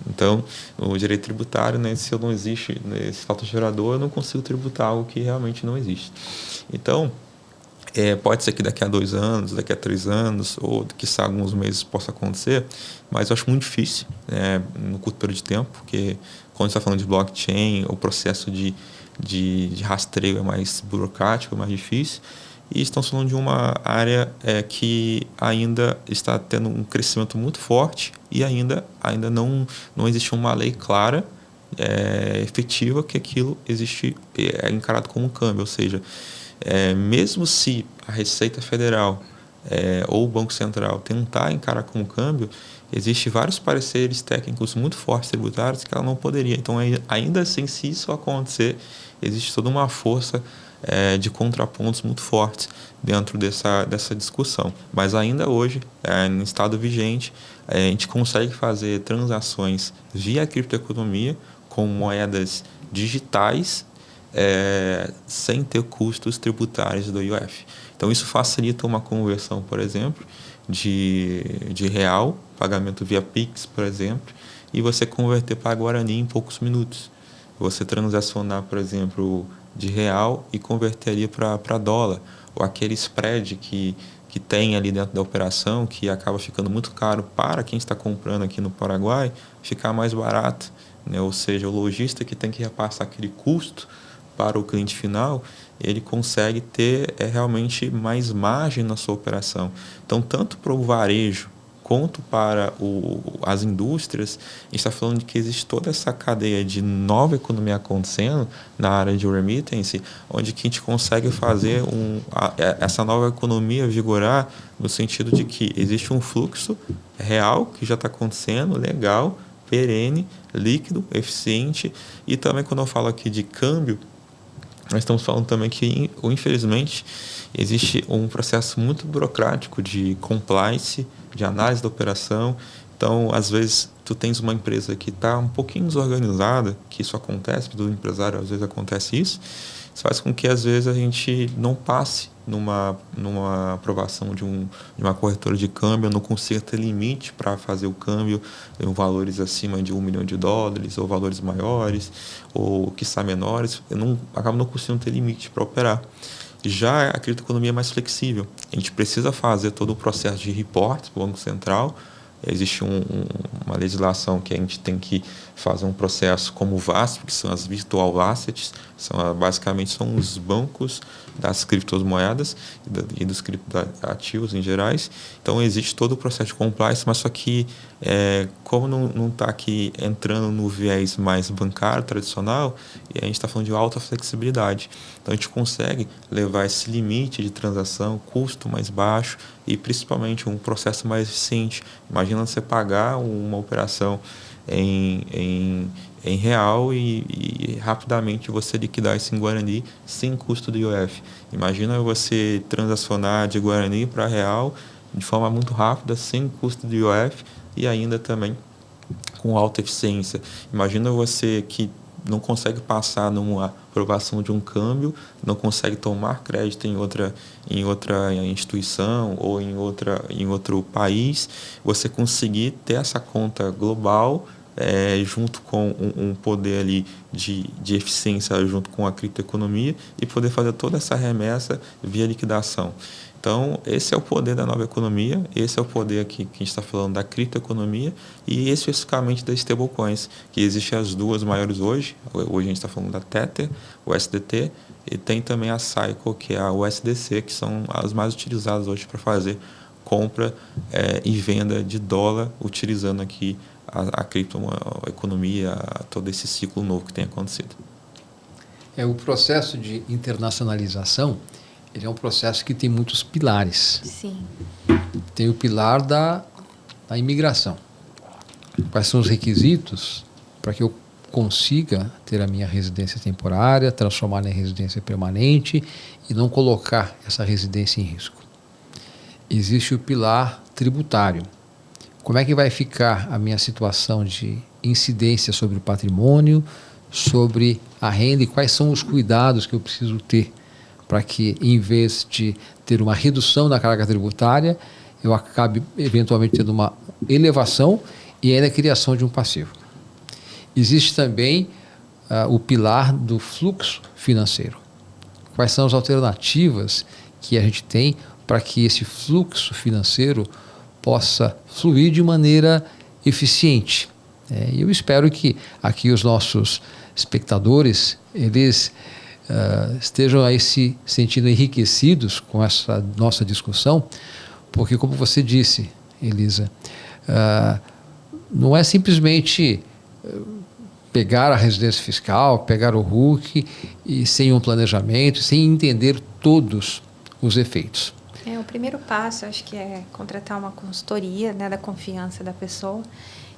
Então, no direito tributário, né, se eu não existe esse fato gerador, eu não consigo tributar algo que realmente não existe. Então, pode ser que daqui a 2 anos, daqui a 3 anos, ou quiçá alguns meses possa acontecer, mas eu acho muito difícil no curto período de tempo, porque quando a gente está falando de blockchain, o processo de rastreio é mais burocrático, é mais difícil, e estamos falando de uma área que ainda está tendo um crescimento muito forte e ainda não existe uma lei clara, efetiva, que aquilo existe, é encarado como um câmbio. Ou seja, mesmo se a Receita Federal ou o Banco Central tentar encarar como câmbio, existem vários pareceres técnicos muito fortes tributários que ela não poderia. Então, ainda assim, se isso acontecer, existe toda uma força de contrapontos muito fortes dentro dessa discussão. Mas ainda hoje, no estado vigente, a gente consegue fazer transações via criptoeconomia com moedas digitais sem ter custos tributários do IOF. Então, isso facilita uma conversão, por exemplo, de real, pagamento via Pix, por exemplo, e você converter para Guarani em poucos minutos. Você transacionar, por exemplo, de real e converter ali para dólar, ou aquele spread que tem ali dentro da operação, que acaba ficando muito caro para quem está comprando aqui no Paraguai, ficar mais barato, né? Ou seja, o lojista que tem que repassar aquele custo para o cliente final, ele consegue ter realmente mais margem na sua operação. Então, tanto para o varejo quanto para as indústrias, a gente está falando de que existe toda essa cadeia de nova economia acontecendo na área de remittance, onde que a gente consegue fazer essa nova economia vigorar no sentido de que existe um fluxo real que já está acontecendo, legal, perene, líquido, eficiente, e também quando eu falo aqui de câmbio, nós estamos falando também que, infelizmente, existe um processo muito burocrático de compliance, de análise da operação. Então, às vezes, tu tens uma empresa que está um pouquinho desorganizada, que isso acontece, todo empresário, às vezes acontece isso, isso faz com que às vezes a gente não passe numa aprovação de uma corretora de câmbio, não consiga ter limite para fazer o câmbio em valores acima de $1 milhão, ou valores maiores, ou quiçá menores, eu acabo não conseguindo ter limite para operar. Já a criptoeconomia é mais flexível. A gente precisa fazer todo o processo de reporte para o Banco Central. Existe uma legislação que a gente tem que fazer um processo como o VASP, que são as Virtual Assets, basicamente são os bancos das criptomoedas e dos criptoativos em gerais. Então, existe todo o processo de compliance, mas só que, como não está aqui entrando no viés mais bancário, tradicional, e a gente está falando de alta flexibilidade. Então, a gente consegue levar esse limite de transação, custo mais baixo e, principalmente, um processo mais eficiente. Imagina você pagar uma operação em real e rapidamente você liquidar isso em Guarani sem custo do IOF. Imagina você transacionar de Guarani para real de forma muito rápida, sem custo do IOF e ainda também com alta eficiência. Imagina você que não consegue passar numa aprovação de um câmbio, não consegue tomar crédito em outra instituição ou em outro país, você conseguir ter essa conta global junto com um poder ali de eficiência junto com a criptoeconomia e poder fazer toda essa remessa via liquidação. Então, esse é o poder da nova economia, esse é o poder aqui que a gente está falando da criptoeconomia e especificamente das stablecoins, que existem as duas maiores hoje. Hoje a gente está falando da Tether, o SDT, e tem também a Cycle, que é a USDC, que são as mais utilizadas hoje para fazer compra e venda de dólar, utilizando aqui a criptoeconomia, todo esse ciclo novo que tem acontecido. O processo de internacionalização, ele é um processo que tem muitos pilares. Sim. Tem o pilar da imigração. Quais são os requisitos para que eu consiga ter a minha residência temporária, transformar em residência permanente e não colocar essa residência em risco? Existe o pilar tributário. Como é que vai ficar a minha situação de incidência sobre o patrimônio, sobre a renda e quais são os cuidados que eu preciso ter para que, em vez de ter uma redução na carga tributária, eu acabe eventualmente tendo uma elevação e ainda a criação de um passivo. Existe também o pilar do fluxo financeiro. Quais são as alternativas que a gente tem para que esse fluxo financeiro possa fluir de maneira eficiente? E eu espero que aqui os nossos espectadores, eles estejam aí se sentindo enriquecidos com essa nossa discussão, porque, como você disse, Elisa, não é simplesmente pegar a residência fiscal, pegar o RUC e sem um planejamento, sem entender todos os efeitos. O primeiro passo, acho que é contratar uma consultoria, né, da confiança da pessoa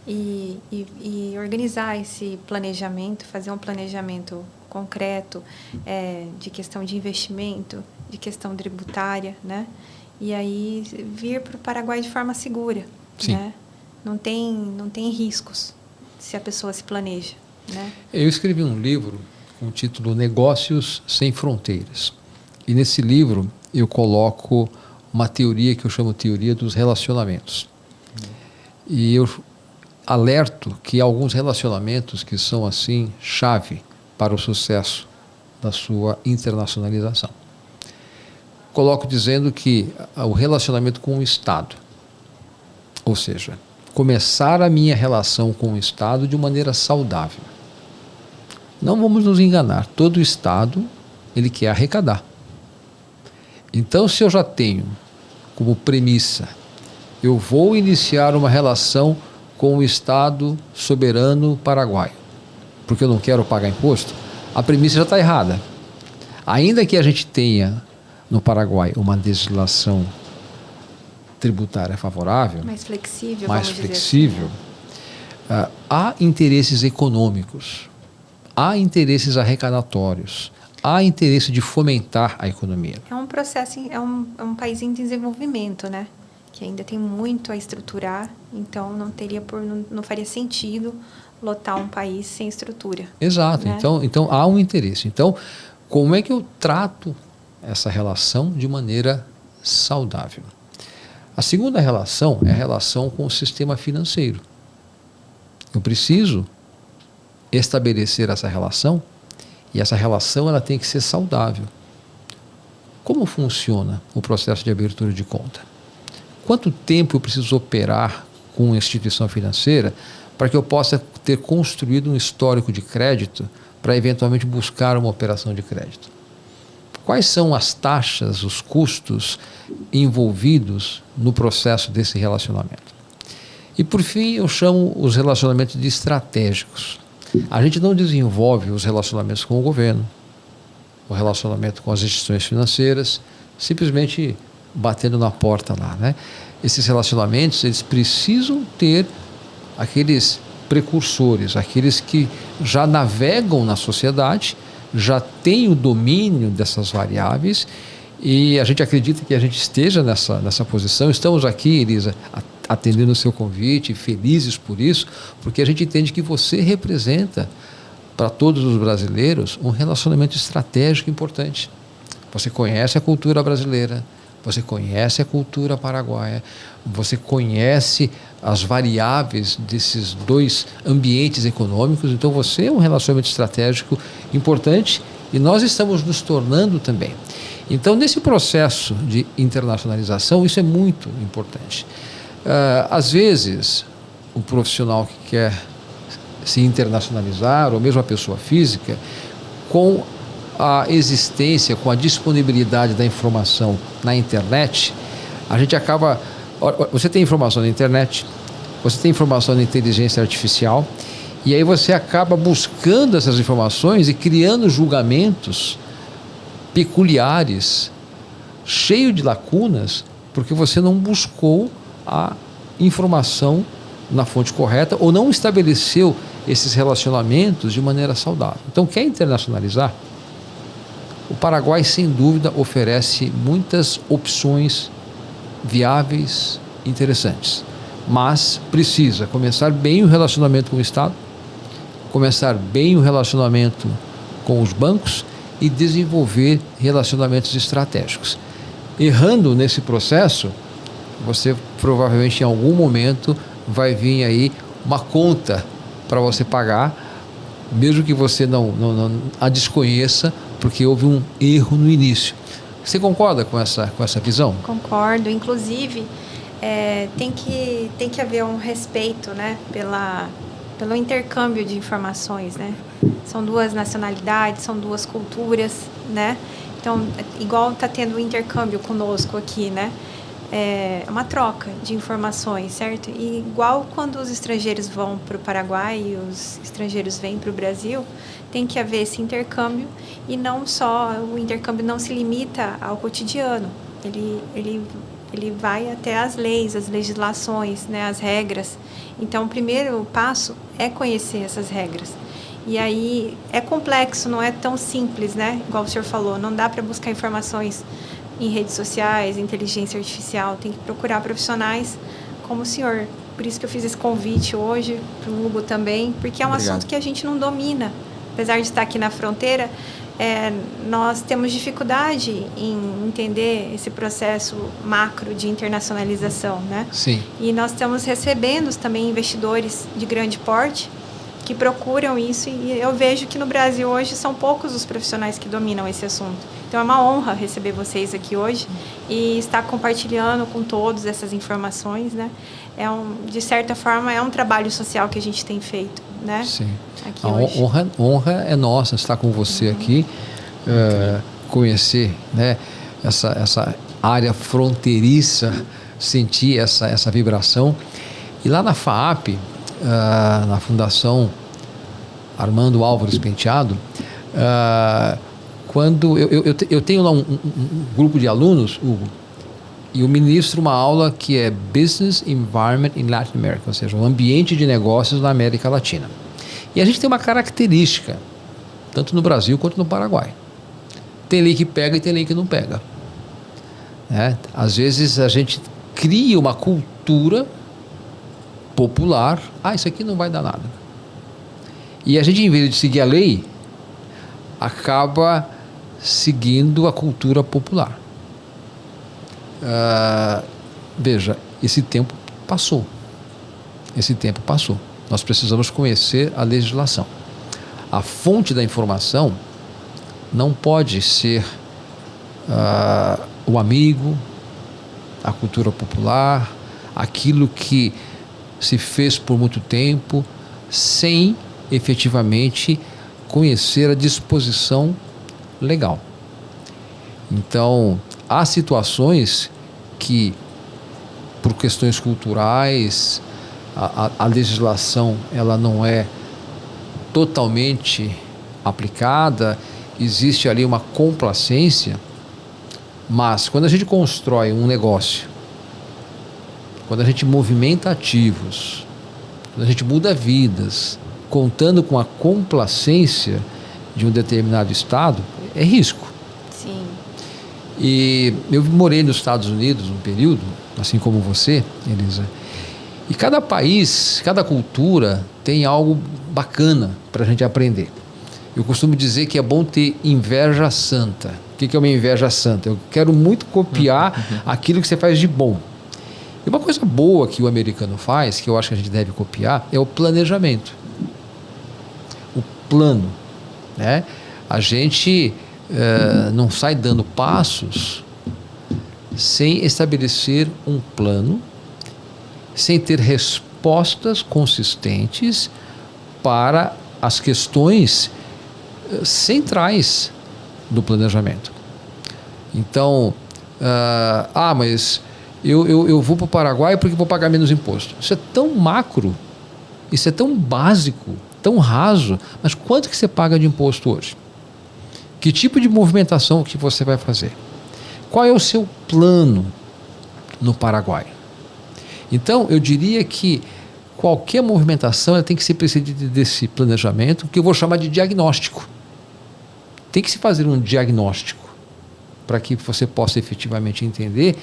e organizar esse planejamento, fazer um planejamento concreto de questão de investimento, de questão tributária, né? E aí vir para o Paraguai de forma segura, Sim. né? Não tem riscos se a pessoa se planeja, né? Eu escrevi um livro com o título Negócios Sem Fronteiras. E nesse livro eu coloco uma teoria que eu chamo teoria dos relacionamentos. E eu alerto que há alguns relacionamentos que são assim chave para o sucesso da sua internacionalização. Coloco dizendo que o relacionamento com o Estado, ou seja, começar a minha relação com o Estado de maneira saudável. Não vamos nos enganar, todo Estado ele quer arrecadar. Então, se eu já tenho como premissa, eu vou iniciar uma relação com o Estado soberano paraguaio, porque eu não quero pagar imposto, a premissa já está errada. Ainda que a gente tenha no Paraguai uma legislação tributária favorável, mais flexível, mais flexível, há interesses econômicos, há interesses arrecadatórios, há interesse de fomentar a economia. É um processo, é um país em desenvolvimento, né? Que ainda tem muito a estruturar, então não faria sentido lotar um país sem estrutura. Exato, né? então há um interesse. Então, como é que eu trato essa relação de maneira saudável? A segunda relação é a relação com o sistema financeiro. Eu preciso estabelecer essa relação, e essa relação ela tem que ser saudável. Como funciona o processo de abertura de conta? Quanto tempo eu preciso operar com uma instituição financeira para que eu possa ter construído um histórico de crédito para eventualmente buscar uma operação de crédito? Quais são as taxas, os custos envolvidos no processo desse relacionamento? E por fim, eu chamo os relacionamentos de estratégicos. A gente não desenvolve os relacionamentos com o governo, o relacionamento com as instituições financeiras, simplesmente batendo na porta lá, né? Esses relacionamentos, eles precisam ter aqueles precursores, aqueles que já navegam na sociedade, já têm o domínio dessas variáveis, e a gente acredita que a gente esteja nessa posição. Estamos aqui, Elisa, atendendo o seu convite, felizes por isso, porque a gente entende que você representa para todos os brasileiros um relacionamento estratégico importante. Você conhece a cultura brasileira, você conhece a cultura paraguaia, você conhece as variáveis desses dois ambientes econômicos, então você é um relacionamento estratégico importante, e nós estamos nos tornando também. Então, nesse processo de internacionalização, isso é muito importante. Às vezes, o profissional que quer se internacionalizar, ou mesmo a pessoa física, com a existência, com a disponibilidade da informação na internet, a gente acaba... Você tem informação na internet, você tem informação na inteligência artificial, e aí você acaba buscando essas informações e criando julgamentos peculiares, cheio de lacunas, porque você não buscou a informação na fonte correta ou não estabeleceu esses relacionamentos de maneira saudável. Então, quer internacionalizar? O Paraguai, sem dúvida, oferece muitas opções viáveis, interessantes, mas precisa começar bem o relacionamento com o Estado, começar bem o relacionamento com os bancos e desenvolver relacionamentos estratégicos. Errando nesse processo, você provavelmente em algum momento vai vir aí uma conta para você pagar, mesmo que você não a desconheça, porque houve um erro no início. Você concorda com essa visão? Concordo. Inclusive, tem que haver um respeito, né, pelo intercâmbio de informações, né? São duas nacionalidades, são duas culturas, né? Então, igual está tendo um intercâmbio conosco aqui, né? É uma troca de informações, certo? E igual quando os estrangeiros vão para o Paraguai e os estrangeiros vêm para o Brasil, tem que haver esse intercâmbio, e não só, o intercâmbio não se limita ao cotidiano, ele vai até as leis, as legislações, né, as regras. Então, o primeiro passo é conhecer essas regras. E aí é complexo, não é tão simples, né? Igual o senhor falou, não dá para buscar informações em redes sociais, inteligência artificial, tem que procurar profissionais como o senhor. Por isso que eu fiz esse convite hoje para o Hugo também, porque é um assunto que a gente não domina. Apesar de estar aqui na fronteira, nós temos dificuldade em entender esse processo macro de internacionalização, né? Sim. E nós estamos recebendo também investidores de grande porte que procuram isso, e eu vejo que no Brasil hoje são poucos os profissionais que dominam esse assunto. Então é uma honra receber vocês aqui hoje e estar compartilhando com todos essas informações, né? De certa forma, é um trabalho social que a gente tem feito, né? Sim. Aqui A hoje. honra é nossa estar com você aqui, conhecer, né, essa área fronteiriça, sentir essa vibração. E lá na FAAP, na Fundação Armando Álvares Penteado, quando eu tenho lá um grupo de alunos, Hugo, e eu ministro uma aula que é Business Environment in Latin America, ou seja, um ambiente de negócios na América Latina. E a gente tem uma característica, tanto no Brasil quanto no Paraguai. Tem lei que pega e tem lei que não pega. Às vezes a gente cria uma cultura popular, isso aqui não vai dar nada. E a gente, em vez de seguir a lei, acaba seguindo a cultura popular. Veja, esse tempo passou. Esse tempo passou. Nós precisamos conhecer a legislação. A fonte da informação não pode ser o amigo, a cultura popular, aquilo que se fez por muito tempo, sem efetivamente conhecer a disposição legal. Então, há situações que, por questões culturais, a legislação ela não é totalmente aplicada, existe ali uma complacência, mas quando a gente constrói um negócio, quando a gente movimenta ativos, quando a gente muda vidas, contando com a complacência de um determinado estado, é risco. Sim. E eu morei nos Estados Unidos um período, assim como você, Elisa, e cada país, cada cultura tem algo bacana para a gente aprender. Eu costumo dizer que é bom ter inveja santa. O que é uma inveja santa? Eu quero muito copiar aquilo que você faz de bom. E uma coisa boa que o americano faz, que eu acho que a gente deve copiar, é o planejamento. O plano, né? A gente não sai dando passos sem estabelecer um plano, sem ter respostas consistentes para as questões centrais do planejamento. Então, mas eu vou para o Paraguai porque vou pagar menos imposto. Isso é tão macro, isso é tão básico, tão raso, mas quanto que você paga de imposto hoje? Que tipo de movimentação que você vai fazer? Qual é o seu plano no Paraguai? Então, eu diria que qualquer movimentação ela tem que ser precedida desse planejamento, que eu vou chamar de diagnóstico. Tem que se fazer um diagnóstico para que você possa efetivamente entender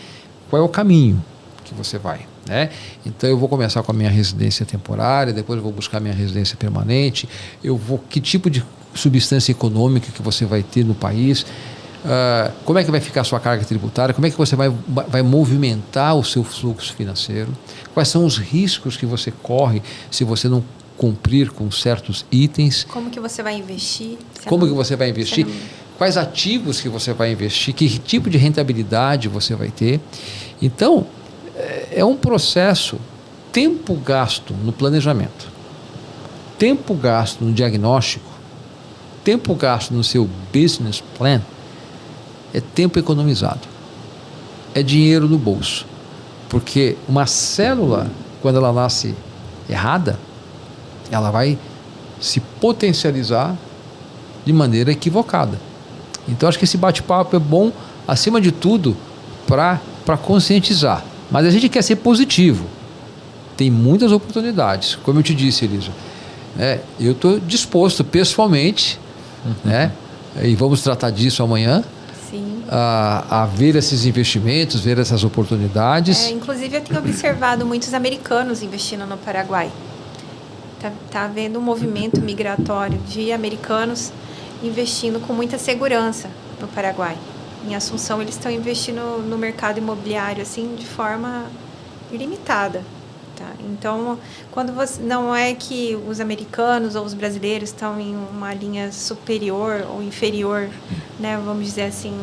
qual é o caminho que você vai, né? Então, eu vou começar com a minha residência temporária, depois eu vou buscar a minha residência permanente, que tipo de substância econômica que você vai ter no país, como é que vai ficar a sua carga tributária, como é que você vai movimentar o seu fluxo financeiro, quais são os riscos que você corre se você não cumprir com certos itens. Como que você vai investir? Como que você vai investir? Quais ativos que você vai investir, que tipo de rentabilidade você vai ter. Então, é um processo, tempo gasto no planejamento, tempo gasto no diagnóstico, tempo gasto no seu business plan, é tempo economizado, é dinheiro no bolso, porque uma célula, quando ela nasce errada, ela vai se potencializar de maneira equivocada. Então, acho que esse bate-papo é bom, acima de tudo, para conscientizar. Mas a gente quer ser positivo. Tem muitas oportunidades. Como eu te disse, Elisa, eu estou disposto pessoalmente, né, e vamos tratar disso amanhã, Sim. A ver esses investimentos, ver essas oportunidades. Inclusive, eu tenho observado muitos americanos investindo no Paraguai. Tá havendo um movimento migratório de americanos investindo com muita segurança no Paraguai. Em Assunção, eles estão investindo no mercado imobiliário assim de forma ilimitada. Tá? Então, não é que os americanos ou os brasileiros estão em uma linha superior ou inferior, né, vamos dizer assim,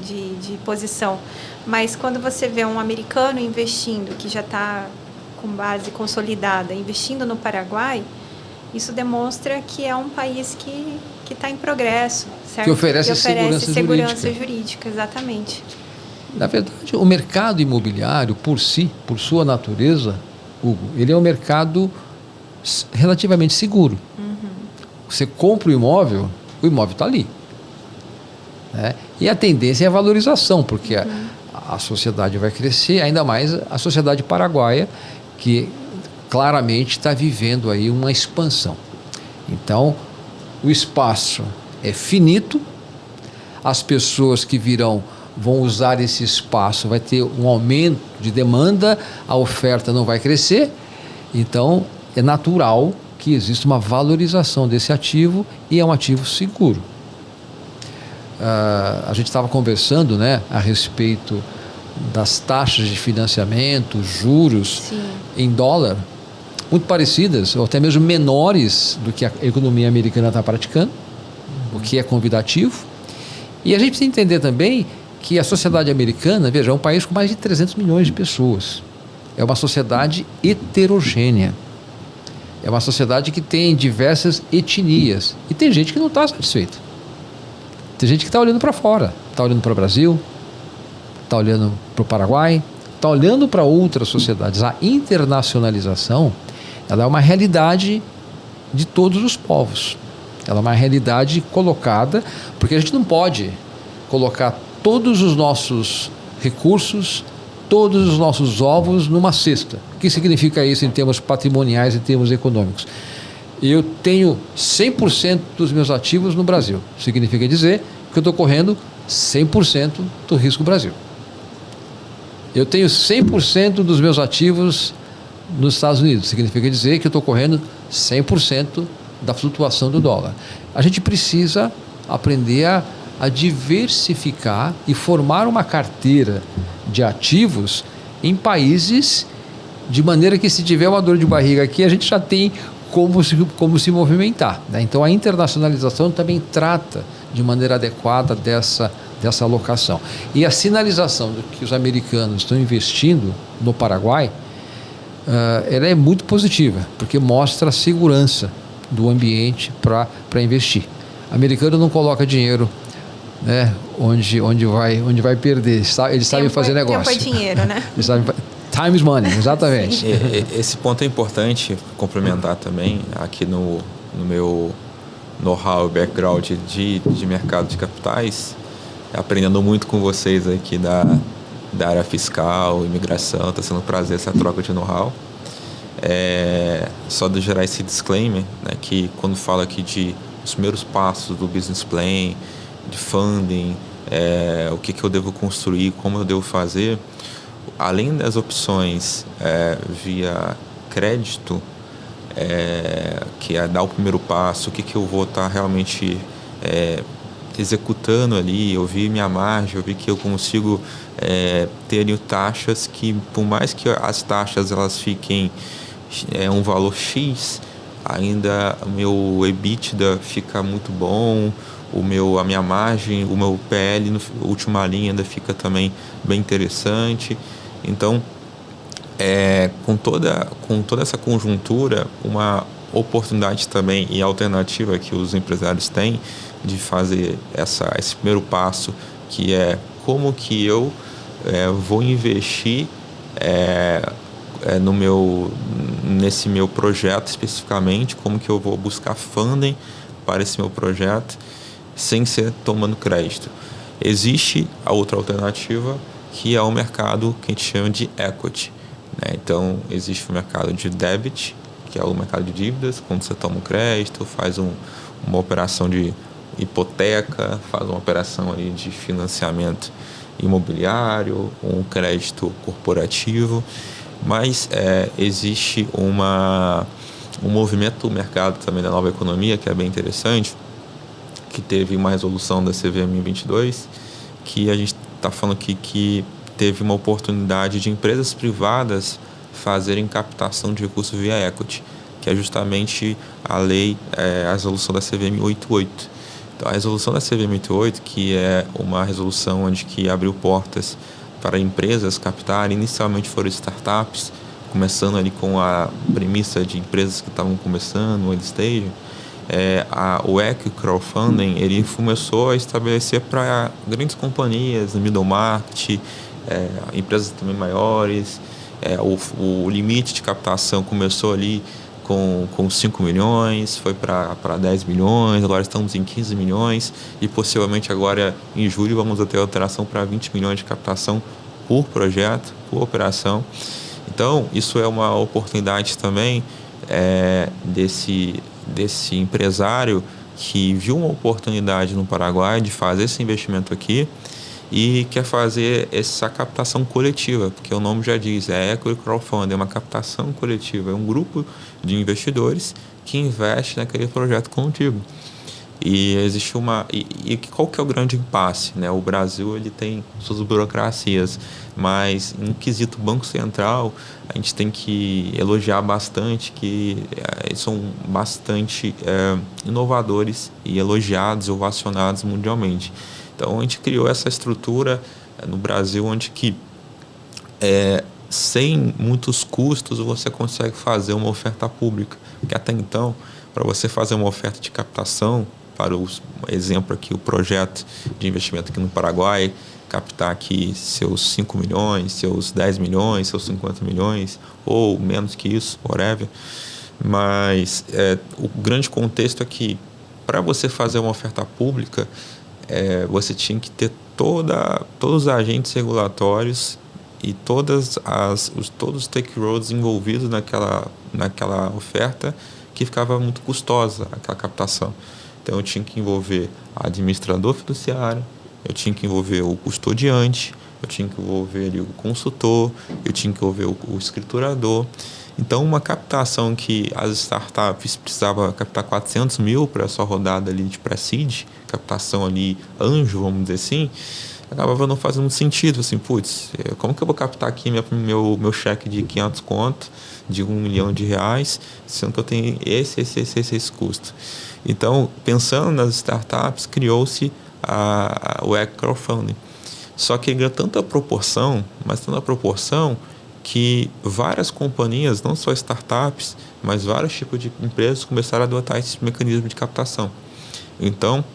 de posição. Mas quando você vê um americano investindo, que já está com base consolidada, investindo no Paraguai, isso demonstra que é um país que está em progresso, certo? Que oferece segurança jurídica, exatamente. Na verdade, o mercado imobiliário, por si, por sua natureza, Hugo, ele é um mercado relativamente seguro. Você compra o imóvel está ali. Né? E a tendência é a valorização, porque a sociedade vai crescer, ainda mais a sociedade paraguaia, que claramente está vivendo aí uma expansão. Então, o espaço é finito, as pessoas que virão vão usar esse espaço, vai ter um aumento de demanda, a oferta não vai crescer, então é natural que exista uma valorização desse ativo e é um ativo seguro. a gente estava conversando, né, a respeito das taxas de financiamento, juros em dólar, muito parecidas, ou até mesmo menores do que a economia americana está praticando, o que é convidativo. E a gente precisa entender também que a sociedade americana, veja, é um país com mais de 300 milhões de pessoas. É uma sociedade heterogênea. É uma sociedade que tem diversas etnias. E tem gente que não está satisfeita. Tem gente que está olhando para fora. Está olhando para o Brasil, está olhando para o Paraguai, está olhando para outras sociedades. A internacionalização, ela é uma realidade de todos os povos. Ela é uma realidade colocada, porque a gente não pode colocar todos os nossos recursos, todos os nossos ovos numa cesta. O que significa isso em termos patrimoniais e em termos econômicos? Eu tenho 100% dos meus ativos no Brasil. Significa dizer que eu estou correndo 100% do risco Brasil. Eu tenho 100% dos meus ativos nos Estados Unidos. Significa dizer que eu estou correndo 100% da flutuação do dólar. A gente precisa aprender a diversificar e formar uma carteira de ativos em países de maneira que, se tiver uma dor de barriga aqui, a gente já tem como se movimentar, né? Então a internacionalização também trata de maneira adequada dessa alocação. E a sinalização de que os americanos estão investindo no Paraguai, ela é muito positiva, porque mostra a segurança do ambiente para investir. O americano não coloca dinheiro, né, onde vai perder. Eles sabem fazer negócio. Tempo é dinheiro, né? Eles sabem, time is money, exatamente. Esse ponto é importante complementar também aqui no meu know-how, background de mercado de capitais, aprendendo muito com vocês aqui da área fiscal, imigração. Está sendo um prazer essa troca de know-how. Só de gerar esse disclaimer, né, que quando falo aqui de os primeiros passos do business plan, de funding, o que eu devo construir, como eu devo fazer, além das opções via crédito, que é dar o primeiro passo, o que eu vou estar realmente executando ali, eu vi minha margem, eu vi que eu consigo ter ali taxas que, por mais que as taxas elas fiquem um valor X, ainda o meu EBITDA fica muito bom, a minha margem, o meu PL, na última linha, ainda fica também bem interessante. Então, com toda essa conjuntura, uma oportunidade também e alternativa que os empresários têm de fazer esse primeiro passo, que é como que eu vou investir nesse meu projeto especificamente, como que eu vou buscar funding para esse meu projeto sem ser tomando crédito. Existe a outra alternativa, que é o mercado que a gente chama de equity, né? Então, existe o mercado de debit, que é o mercado de dívidas, quando você toma um crédito, faz uma operação de hipoteca, faz uma operação ali de financiamento imobiliário, um crédito corporativo. Mas existe um movimento do mercado também da nova economia, que é bem interessante, que teve uma resolução da CVM 22, que a gente está falando aqui que teve uma oportunidade de empresas privadas fazerem captação de recursos via equity, que é justamente a lei, a resolução da CVM 88. Então, a resolução da CVM 88, que é uma resolução onde que abriu portas para empresas captarem, inicialmente foram startups, começando ali com a premissa de empresas que estavam começando, no early stage. O equity crowdfunding, ele começou a estabelecer para grandes companhias, middle market, empresas também maiores. O limite de captação começou ali com 5 milhões, foi para 10 milhões, agora estamos em 15 milhões e possivelmente agora em julho vamos ter alteração para 20 milhões de captação por projeto, por operação. Então, isso é uma oportunidade também desse empresário que viu uma oportunidade no Paraguai de fazer esse investimento aqui e quer fazer essa captação coletiva, porque o nome já diz, equity crowdfunding, é uma captação coletiva, é um grupo de investidores que investe naquele projeto contigo. E existe e qual que é o grande impasse, né? O Brasil ele tem suas burocracias, mas em quesito Banco Central a gente tem que elogiar bastante que eles são bastante inovadores e elogiados, ovacionados mundialmente. Então a gente criou essa estrutura no Brasil onde que sem muitos custos você consegue fazer uma oferta pública, porque até então para você fazer uma oferta de captação, para o exemplo aqui, o projeto de investimento aqui no Paraguai, captar aqui seus 5 milhões, seus 10 milhões, seus 50 milhões, ou menos que isso, whatever. Mas o grande contexto é que, para você fazer uma oferta pública, você tinha que ter todos os agentes regulatórios e todos os stakeholders envolvidos naquela oferta, que ficava muito custosa aquela captação. Então, eu tinha que envolver o administrador fiduciário, eu tinha que envolver o custodiante, eu tinha que envolver ali o consultor, eu tinha que envolver o escriturador. Então, uma captação que as startups precisavam captar 400 mil para a sua rodada ali de pré-seed, captação ali anjo, vamos dizer assim, acabava não fazendo muito sentido. Assim, putz, como que eu vou captar aqui meu cheque de 500 conto, de R$1 milhão, sendo que eu tenho esse custo? Então, pensando nas startups, criou-se o crowdfunding. Só que ganhou tanta proporção, que várias companhias, não só startups, mas vários tipos de empresas começaram a adotar esse mecanismo de captação. Então,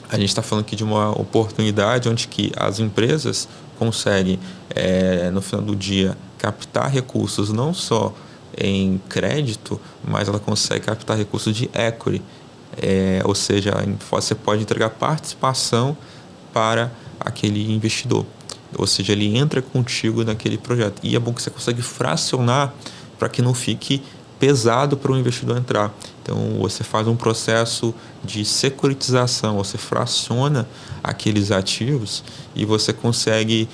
a gente está falando aqui de uma oportunidade onde que as empresas conseguem, no final do dia, captar recursos não só em crédito, mas ela consegue captar recursos de equity. Ou seja, você pode entregar participação para aquele investidor. Ou seja, ele entra contigo naquele projeto. E é bom que você consegue fracionar para que não fique pesado para o investidor entrar. Então, você faz um processo de securitização, você fraciona aqueles ativos e você consegue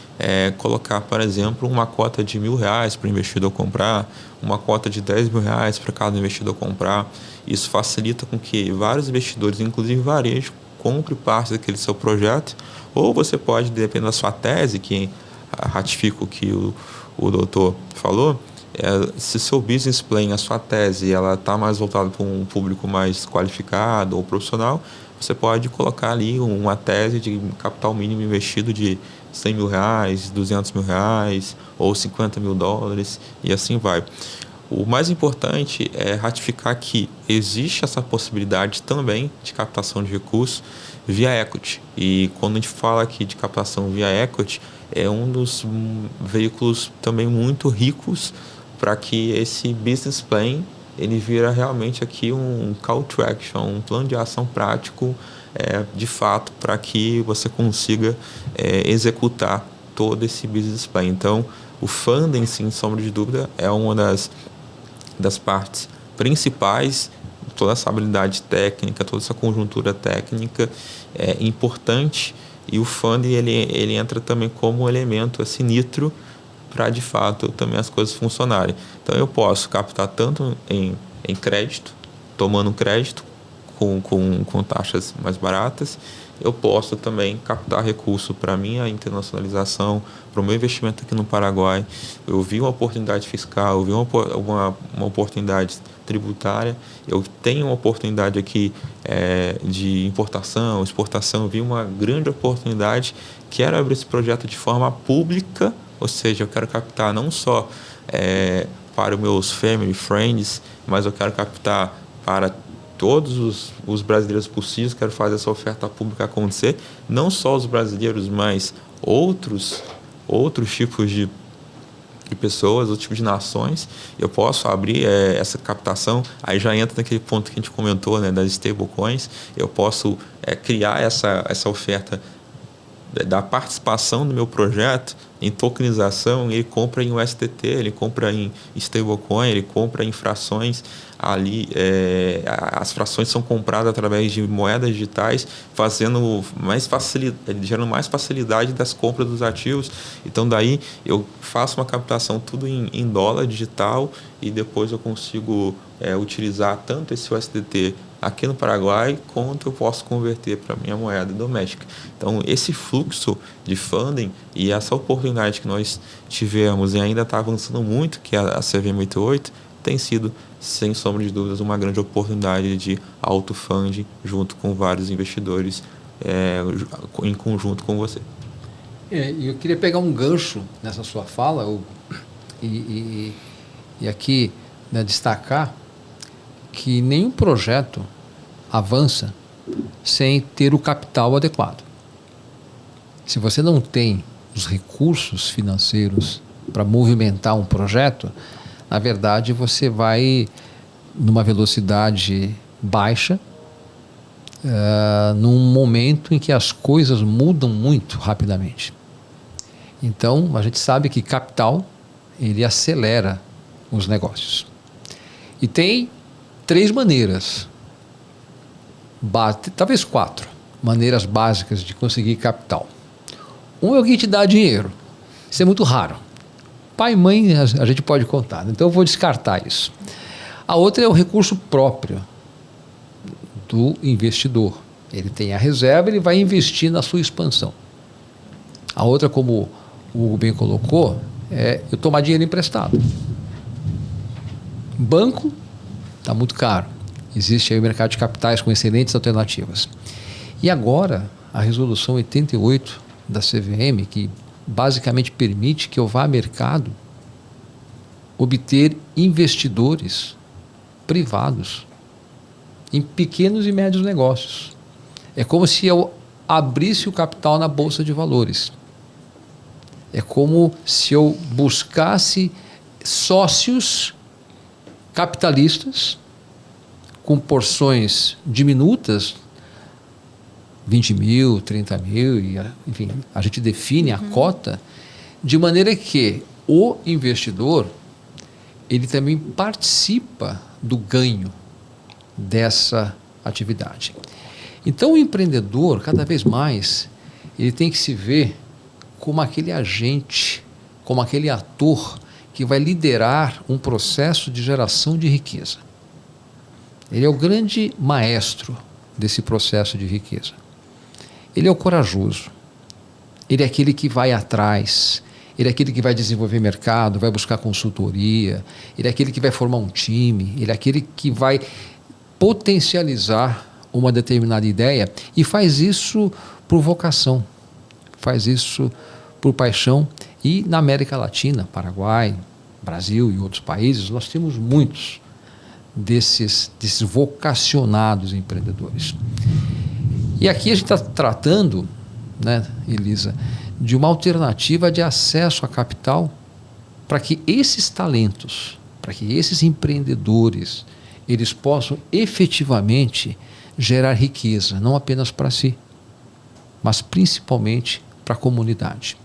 colocar, por exemplo, uma cota de R$1.000 para o investidor comprar, uma cota de R$10.000 para cada investidor comprar. Isso facilita com que vários investidores, inclusive varejo, compre parte daquele seu projeto. Ou você pode, dependendo da sua tese, que ratifica o que o doutor falou, se seu business plan, a sua tese, ela está mais voltada para um público mais qualificado ou profissional, você pode colocar ali uma tese de capital mínimo investido de R$100.000, R$200.000 ou $50.000 e assim vai. O mais importante é ratificar que existe essa possibilidade também de captação de recursos via equity. E quando a gente fala aqui de captação via equity, é um dos veículos também muito ricos para que esse business plan ele vira realmente aqui um call to action, um plano de ação prático, de fato, para que você consiga executar todo esse business plan. Então, o funding, sem sombra de dúvida, é uma das partes principais. Toda essa habilidade técnica, toda essa conjuntura técnica é importante, e o funding ele entra também como elemento nitro para, de fato, também as coisas funcionarem. Então, eu posso captar tanto em crédito, tomando crédito com taxas mais baratas. Eu posso também captar recurso para a minha internacionalização, para o meu investimento aqui no Paraguai. Eu vi uma oportunidade fiscal, eu vi uma oportunidade tributária, eu tenho uma oportunidade aqui de importação, exportação. Eu vi uma grande oportunidade, quero abrir esse projeto de forma pública, ou seja, eu quero captar não só para os meus family friends, mas eu quero captar para todos os brasileiros possíveis. Quero fazer essa oferta pública acontecer, não só os brasileiros, mas outros tipos de pessoas, outros tipos de nações. Eu posso abrir essa captação, aí já entra naquele ponto que a gente comentou, né, das stablecoins. Eu posso criar essa oferta da participação do meu projeto em tokenização. Ele compra em USDT, ele compra em stablecoin, ele compra em frações. Ali as frações são compradas através de moedas digitais, gerando mais facilidade das compras dos ativos. Então, daí eu faço uma captação tudo em dólar digital, e depois eu consigo utilizar tanto esse USDT aqui no Paraguai, quanto eu posso converter para a minha moeda doméstica. Então, esse fluxo de funding e essa oportunidade que nós tivemos e ainda está avançando muito, que é a CVM88, tem sido, sem sombra de dúvidas, uma grande oportunidade de auto-funding junto com vários investidores em conjunto com você. Eu queria pegar um gancho nessa sua fala e aqui, né, destacar que nenhum projeto avança sem ter o capital adequado. Se você não tem os recursos financeiros para movimentar um projeto, na verdade você vai numa velocidade baixa, num momento em que as coisas mudam muito rapidamente. Então, a gente sabe que capital, ele acelera os negócios. E tem 3 maneiras, talvez 4 maneiras básicas de conseguir capital. Um é alguém te dá dinheiro. Isso é muito raro. Pai e mãe a gente pode contar, então eu vou descartar isso. A outra é o recurso próprio do investidor. Ele tem a reserva, ele vai investir na sua expansão. A outra, como o Hugo bem colocou, é eu tomar dinheiro emprestado. Banco está muito caro. Existe aí o mercado de capitais com excelentes alternativas. E agora, a resolução 88 da CVM, que basicamente permite que eu vá ao mercado obter investidores privados em pequenos e médios negócios. É como se eu abrisse o capital na Bolsa de Valores. É como se eu buscasse sócios capitalistas com porções diminutas, 20 mil, 30 mil, enfim, a gente define a cota, de maneira que o investidor, ele também participa do ganho dessa atividade. Então, o empreendedor, cada vez mais, ele tem que se ver como aquele agente, como aquele ator que vai liderar um processo de geração de riqueza. Ele é o grande maestro desse processo de riqueza. Ele é o corajoso. Ele é aquele que vai atrás. Ele é aquele que vai desenvolver mercado, vai buscar consultoria. Ele é aquele que vai formar um time. Ele é aquele que vai potencializar uma determinada ideia e faz isso por vocação, faz isso por paixão. E na América Latina, Paraguai, Brasil e outros países, nós temos muitos desses vocacionados empreendedores. E aqui a gente está tratando, né, Elisa, de uma alternativa de acesso a capital para que esses talentos, para que esses empreendedores, eles possam efetivamente gerar riqueza, não apenas para si, mas principalmente para a comunidade.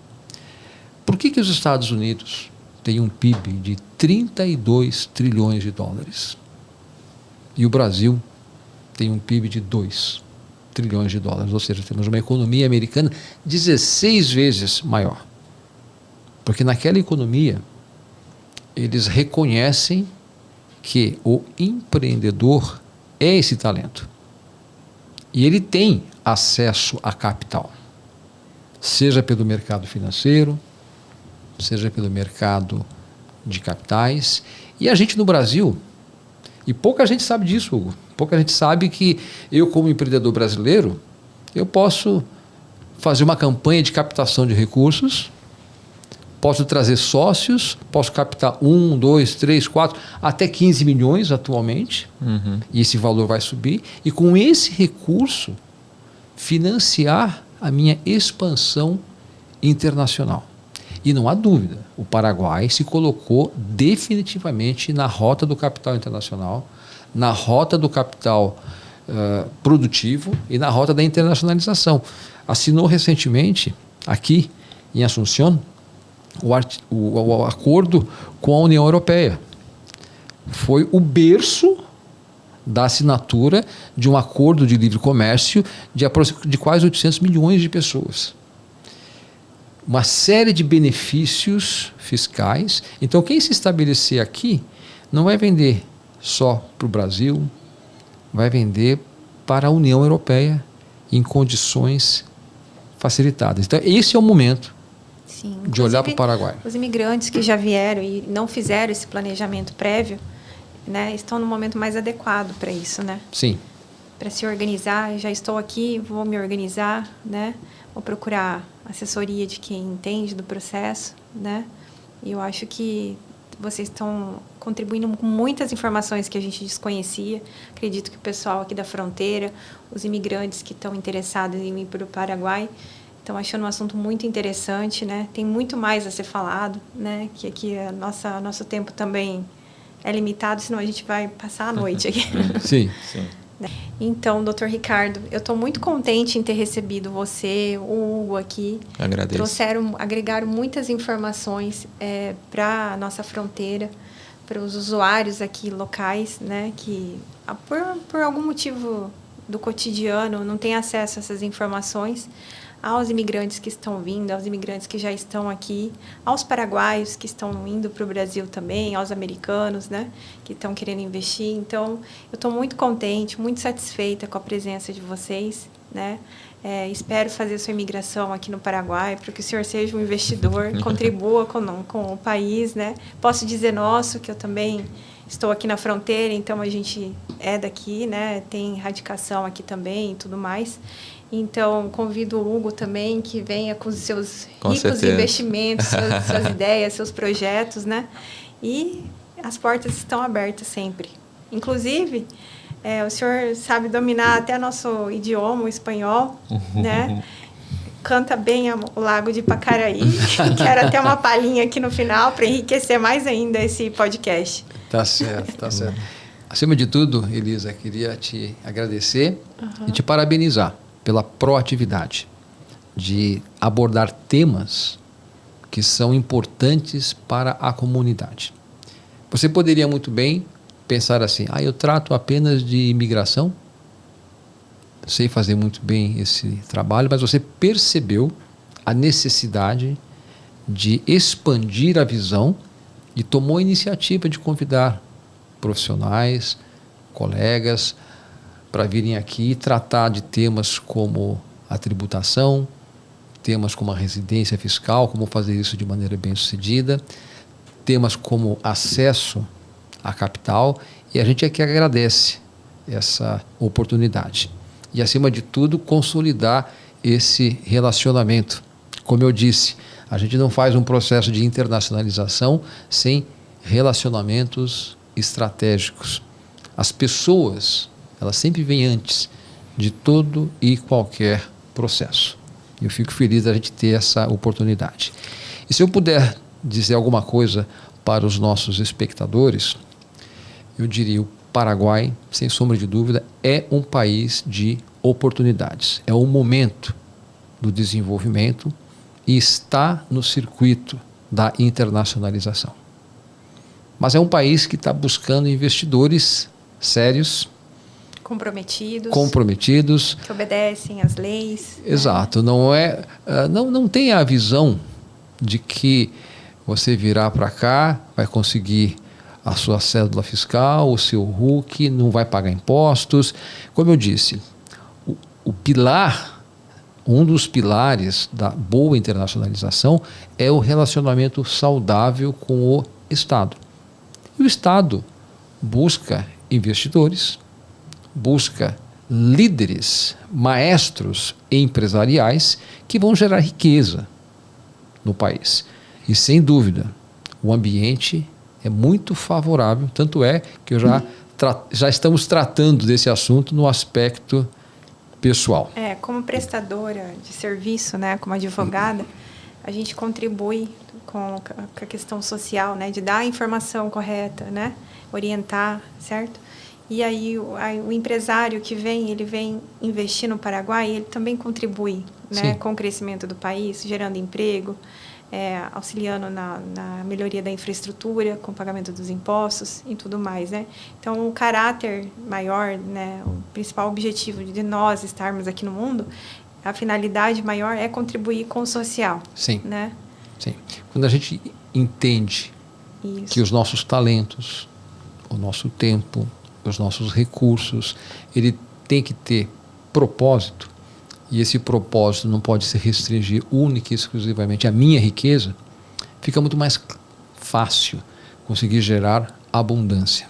Por que os Estados Unidos têm um PIB de 32 trilhões de dólares e o Brasil tem um PIB de 2 trilhões de dólares, ou seja, temos uma economia americana 16 vezes maior? Porque naquela economia eles reconhecem que o empreendedor é esse talento e ele tem acesso a capital, seja pelo mercado financeiro, seja pelo mercado de capitais. E a gente no Brasil, e pouca gente sabe disso, Hugo, pouca gente sabe que eu, como empreendedor brasileiro, eu posso fazer uma campanha de captação de recursos, posso trazer sócios, posso captar 1, 2, 3, 4, até 15 milhões atualmente, e esse valor vai subir, e com esse recurso financiar a minha expansão internacional. E não há dúvida, o Paraguai se colocou definitivamente na rota do capital internacional, na rota do capital produtivo e na rota da internacionalização. Assinou recentemente, aqui em Assunção, o acordo com a União Europeia. Foi o berço da assinatura de um acordo de livre comércio de quase 800 milhões de pessoas. Uma série de benefícios fiscais. Então, quem se estabelecer aqui não vai vender só para o Brasil, vai vender para a União Europeia em condições facilitadas. Então, esse é o momento Sim, de olhar para o Paraguai. Os imigrantes que já vieram e não fizeram esse planejamento prévio, né, estão no momento mais adequado para isso, né? Sim. Para se organizar, já estou aqui, vou me organizar, né? Vou procurar assessoria de quem entende do processo, né? E eu acho que vocês estão contribuindo com muitas informações que a gente desconhecia. Acredito que o pessoal aqui da fronteira, os imigrantes que estão interessados em ir para o Paraguai, estão achando um assunto muito interessante, né? Tem muito mais a ser falado, né? Que aqui nosso tempo também é limitado, senão a gente vai passar a noite aqui. Sim. Sim. Então, Dr. Ricardo, eu estou muito contente em ter recebido você, o Hugo aqui. Agradeço. Agregaram muitas informações para a nossa fronteira, para os usuários aqui locais, né, que por algum motivo do cotidiano não têm acesso a essas informações, aos imigrantes que estão vindo, aos imigrantes que já estão aqui, aos paraguaios que estão indo para o Brasil também, aos americanos, né, que estão querendo investir. Então, eu estou muito contente, muito satisfeita com a presença de vocês, né? Espero fazer sua imigração aqui no Paraguai, para que o senhor seja um investidor, contribua com o país, né? Posso dizer nosso, que eu também estou aqui na fronteira, então a gente é daqui, né? Tem radicação aqui também e tudo mais. Então, convido o Hugo também, que venha com os seus ricos investimentos, suas ideias, seus projetos, né? E as portas estão abertas sempre. Inclusive, o senhor sabe dominar até nosso idioma, o espanhol, né? Canta bem o Lago de Pacaraí. Quero até uma palhinha aqui no final para enriquecer mais ainda esse podcast. Tá certo, tá certo. Acima de tudo, Elisa, queria te agradecer e te parabenizar pela proatividade de abordar temas que são importantes para a comunidade. Você poderia muito bem pensar assim, eu trato apenas de imigração, sei fazer muito bem esse trabalho, mas você percebeu a necessidade de expandir a visão e tomou a iniciativa de convidar profissionais, colegas, para virem aqui e tratar de temas como a tributação, temas como a residência fiscal, como fazer isso de maneira bem-sucedida, temas como acesso à capital, e a gente aqui agradece essa oportunidade. E, acima de tudo, consolidar esse relacionamento. Como eu disse, a gente não faz um processo de internacionalização sem relacionamentos estratégicos. As pessoas, elas sempre vêm antes de todo e qualquer processo. Eu fico feliz da gente ter essa oportunidade. E se eu puder dizer alguma coisa para os nossos espectadores, eu diria: o Paraguai, sem sombra de dúvida, é um país de oportunidades. É o momento do desenvolvimento e está no circuito da internacionalização. Mas é um país que está buscando investidores sérios, comprometidos, que obedecem às leis. Exato, né? Não tem a visão de que você virar para cá, vai conseguir a sua cédula fiscal, o seu RUC, não vai pagar impostos. Como eu disse, um dos pilares da boa internacionalização é o relacionamento saudável com o Estado. E o Estado busca investidores, busca líderes, maestros empresariais que vão gerar riqueza no país. E, sem dúvida, o ambiente é muito favorável, tanto é que já estamos tratando desse assunto no aspecto pessoal. Como prestadora de serviço, né, como advogada, a gente contribui com a questão social, né, de dar a informação correta, né, orientar, certo? E aí o empresário que ele vem investir no Paraguai, ele também contribui, né, com o crescimento do país, gerando emprego, auxiliando na melhoria da infraestrutura, com o pagamento dos impostos e tudo mais, né? Então, o caráter maior, né, o principal objetivo de nós estarmos aqui no mundo, a finalidade maior é contribuir com o social. Sim. Né? Sim. Quando a gente entende que os nossos talentos, o nosso tempo, os nossos recursos, ele tem que ter propósito, e esse propósito não pode se restringir única e exclusivamente à minha riqueza, fica muito mais fácil conseguir gerar abundância.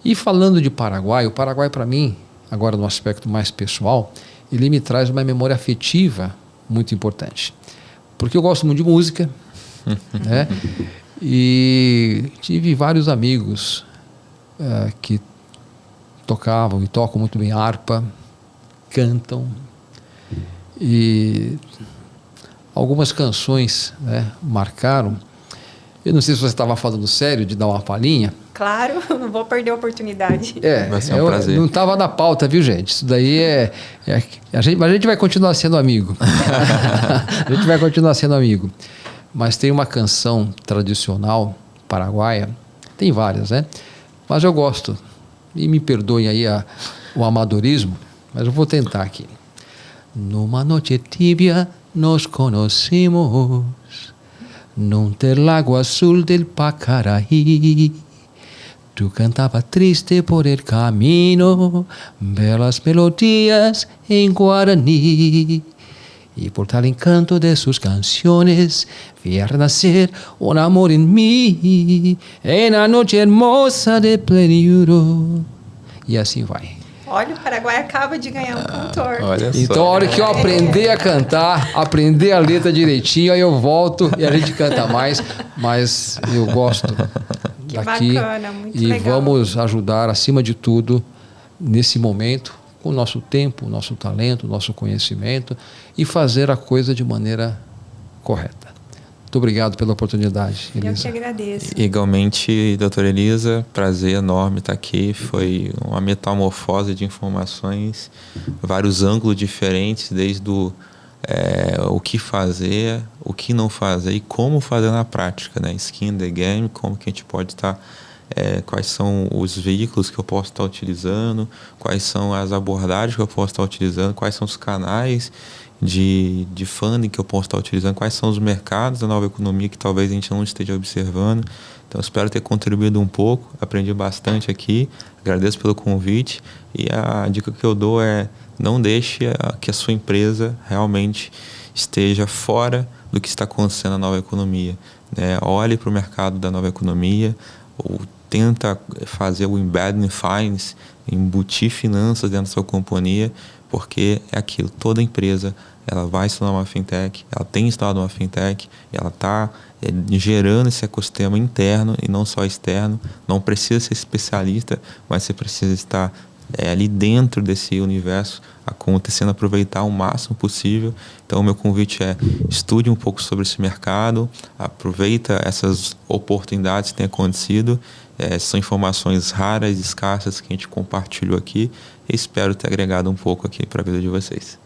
E falando de Paraguai, o Paraguai para mim, agora no aspecto mais pessoal, ele me traz uma memória afetiva muito importante. Porque eu gosto muito de música, né? E tive vários amigos que tocavam e tocam muito bem harpa, cantam, e algumas canções, né, marcaram. Eu não sei se você estava falando sério de dar uma palhinha. Claro, não vou perder a oportunidade. Vai ser um prazer. Não estava na pauta, viu, gente? Isso daí mas a gente vai continuar sendo amigo. A gente vai continuar sendo amigo. Mas tem uma canção tradicional paraguaia, tem várias, né? Mas eu gosto, e me perdoem aí o amadorismo, mas eu vou tentar aqui. Numa noche tibia nos conocimos, num lago azul del Pacaraí. Tu cantava triste por el camino, belas melodías em Guarani. Y por tal encanto de sus canciones, vi a renacer un amor en mí, en la noche hermosa de plenitud. E assim vai. Olha, o Paraguai acaba de ganhar um cantor. Olha só. Então, a hora que eu aprender a cantar, aprender a letra direitinho, aí eu volto e a gente canta mais. Mas eu gosto Que daqui. bacana, muito e legal. vamos ajudar, acima de tudo, nesse momento, com o nosso tempo, o nosso talento, o nosso conhecimento, e fazer a coisa de maneira correta. Muito obrigado pela oportunidade, Elisa. Eu que agradeço. Igualmente, doutora Elisa, prazer enorme estar aqui. Foi uma metamorfose de informações, vários ângulos diferentes, desde o que fazer, o que não fazer e como fazer na prática, né? Skin in the game, como que a gente pode estar... quais são os veículos que eu posso estar utilizando, quais são as abordagens que eu posso estar utilizando, quais são os canais de funding que eu posso estar utilizando, quais são os mercados da nova economia que talvez a gente não esteja observando. Então, espero ter contribuído um pouco, aprendi bastante aqui, agradeço pelo convite, e a dica que eu dou é: não deixe que a sua empresa realmente esteja fora do que está acontecendo na nova economia, né? Olhe para o mercado da nova economia, ou tenta fazer o embedding finance, embutir finanças dentro da sua companhia, porque é aquilo, toda empresa ela vai se tornar uma fintech, ela tem se tornado uma fintech, ela está gerando esse ecossistema interno e não só externo. Não precisa ser especialista, mas você precisa estar ali dentro desse universo acontecendo, aproveitar o máximo possível. Então, o meu convite é: estude um pouco sobre esse mercado, aproveita essas oportunidades que têm acontecido. São informações raras, escassas, que a gente compartilhou aqui, e espero ter agregado um pouco aqui para a vida de vocês.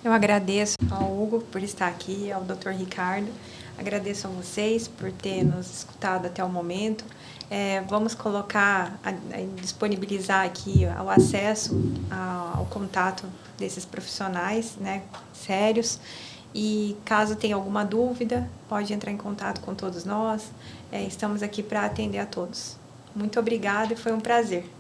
Eu agradeço ao Hugo por estar aqui, ao Dr. Ricardo. Agradeço a vocês por ter nos escutado até o momento. Vamos colocar, disponibilizar aqui o acesso ao contato desses profissionais, né, sérios. E caso tenha alguma dúvida, pode entrar em contato com todos nós. Estamos aqui para atender a todos. Muito obrigada e foi um prazer.